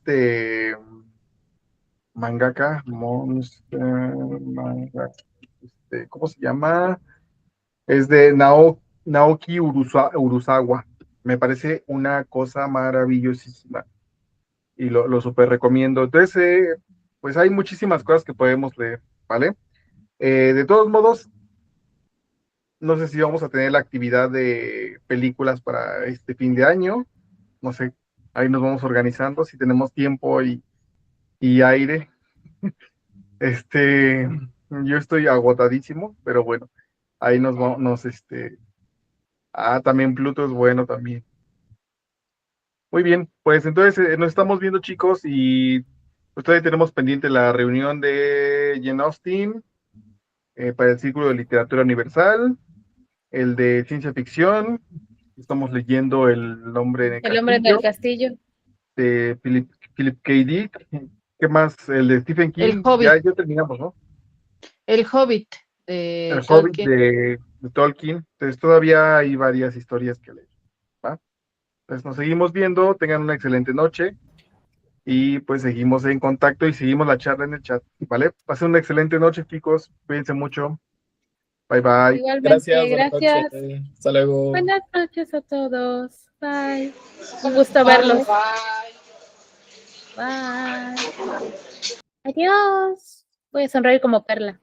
mangaka, Monster, manga, ¿cómo se llama? Es de Naoki Urasawa. Me parece una cosa maravillosísima y lo súper recomiendo. Entonces, pues hay muchísimas cosas que podemos leer, ¿vale? De todos modos, no sé si vamos a tener la actividad de películas para este fin de año. No sé, ahí nos vamos organizando si tenemos tiempo y aire. Yo estoy agotadísimo, pero bueno, ahí también Pluto es bueno también. Muy bien, pues entonces nos estamos viendo, chicos, y pues todavía tenemos pendiente la reunión de Jane Austen para el Círculo de Literatura Universal, el de ciencia ficción. Estamos leyendo El hombre en el El hombre del castillo castillo. de Philip K. Dick. ¿Qué más? El de Stephen El King. Hobbit. Ya terminamos, ¿no? El Hobbit El de Hobbit Tolkien. de Tolkien. Entonces todavía hay varias historias que leer, ¿va? Entonces nos seguimos viendo. Tengan una excelente noche. Y pues seguimos en contacto y seguimos la charla en el chat, ¿vale? Pasen una excelente noche, chicos. Cuídense mucho. Bye, bye. Igualmente, Buenas noches. gracias. Hasta luego. Buenas noches a todos. Bye. Un gusto verlos. Bye. Adiós. Voy a sonreír como Perla.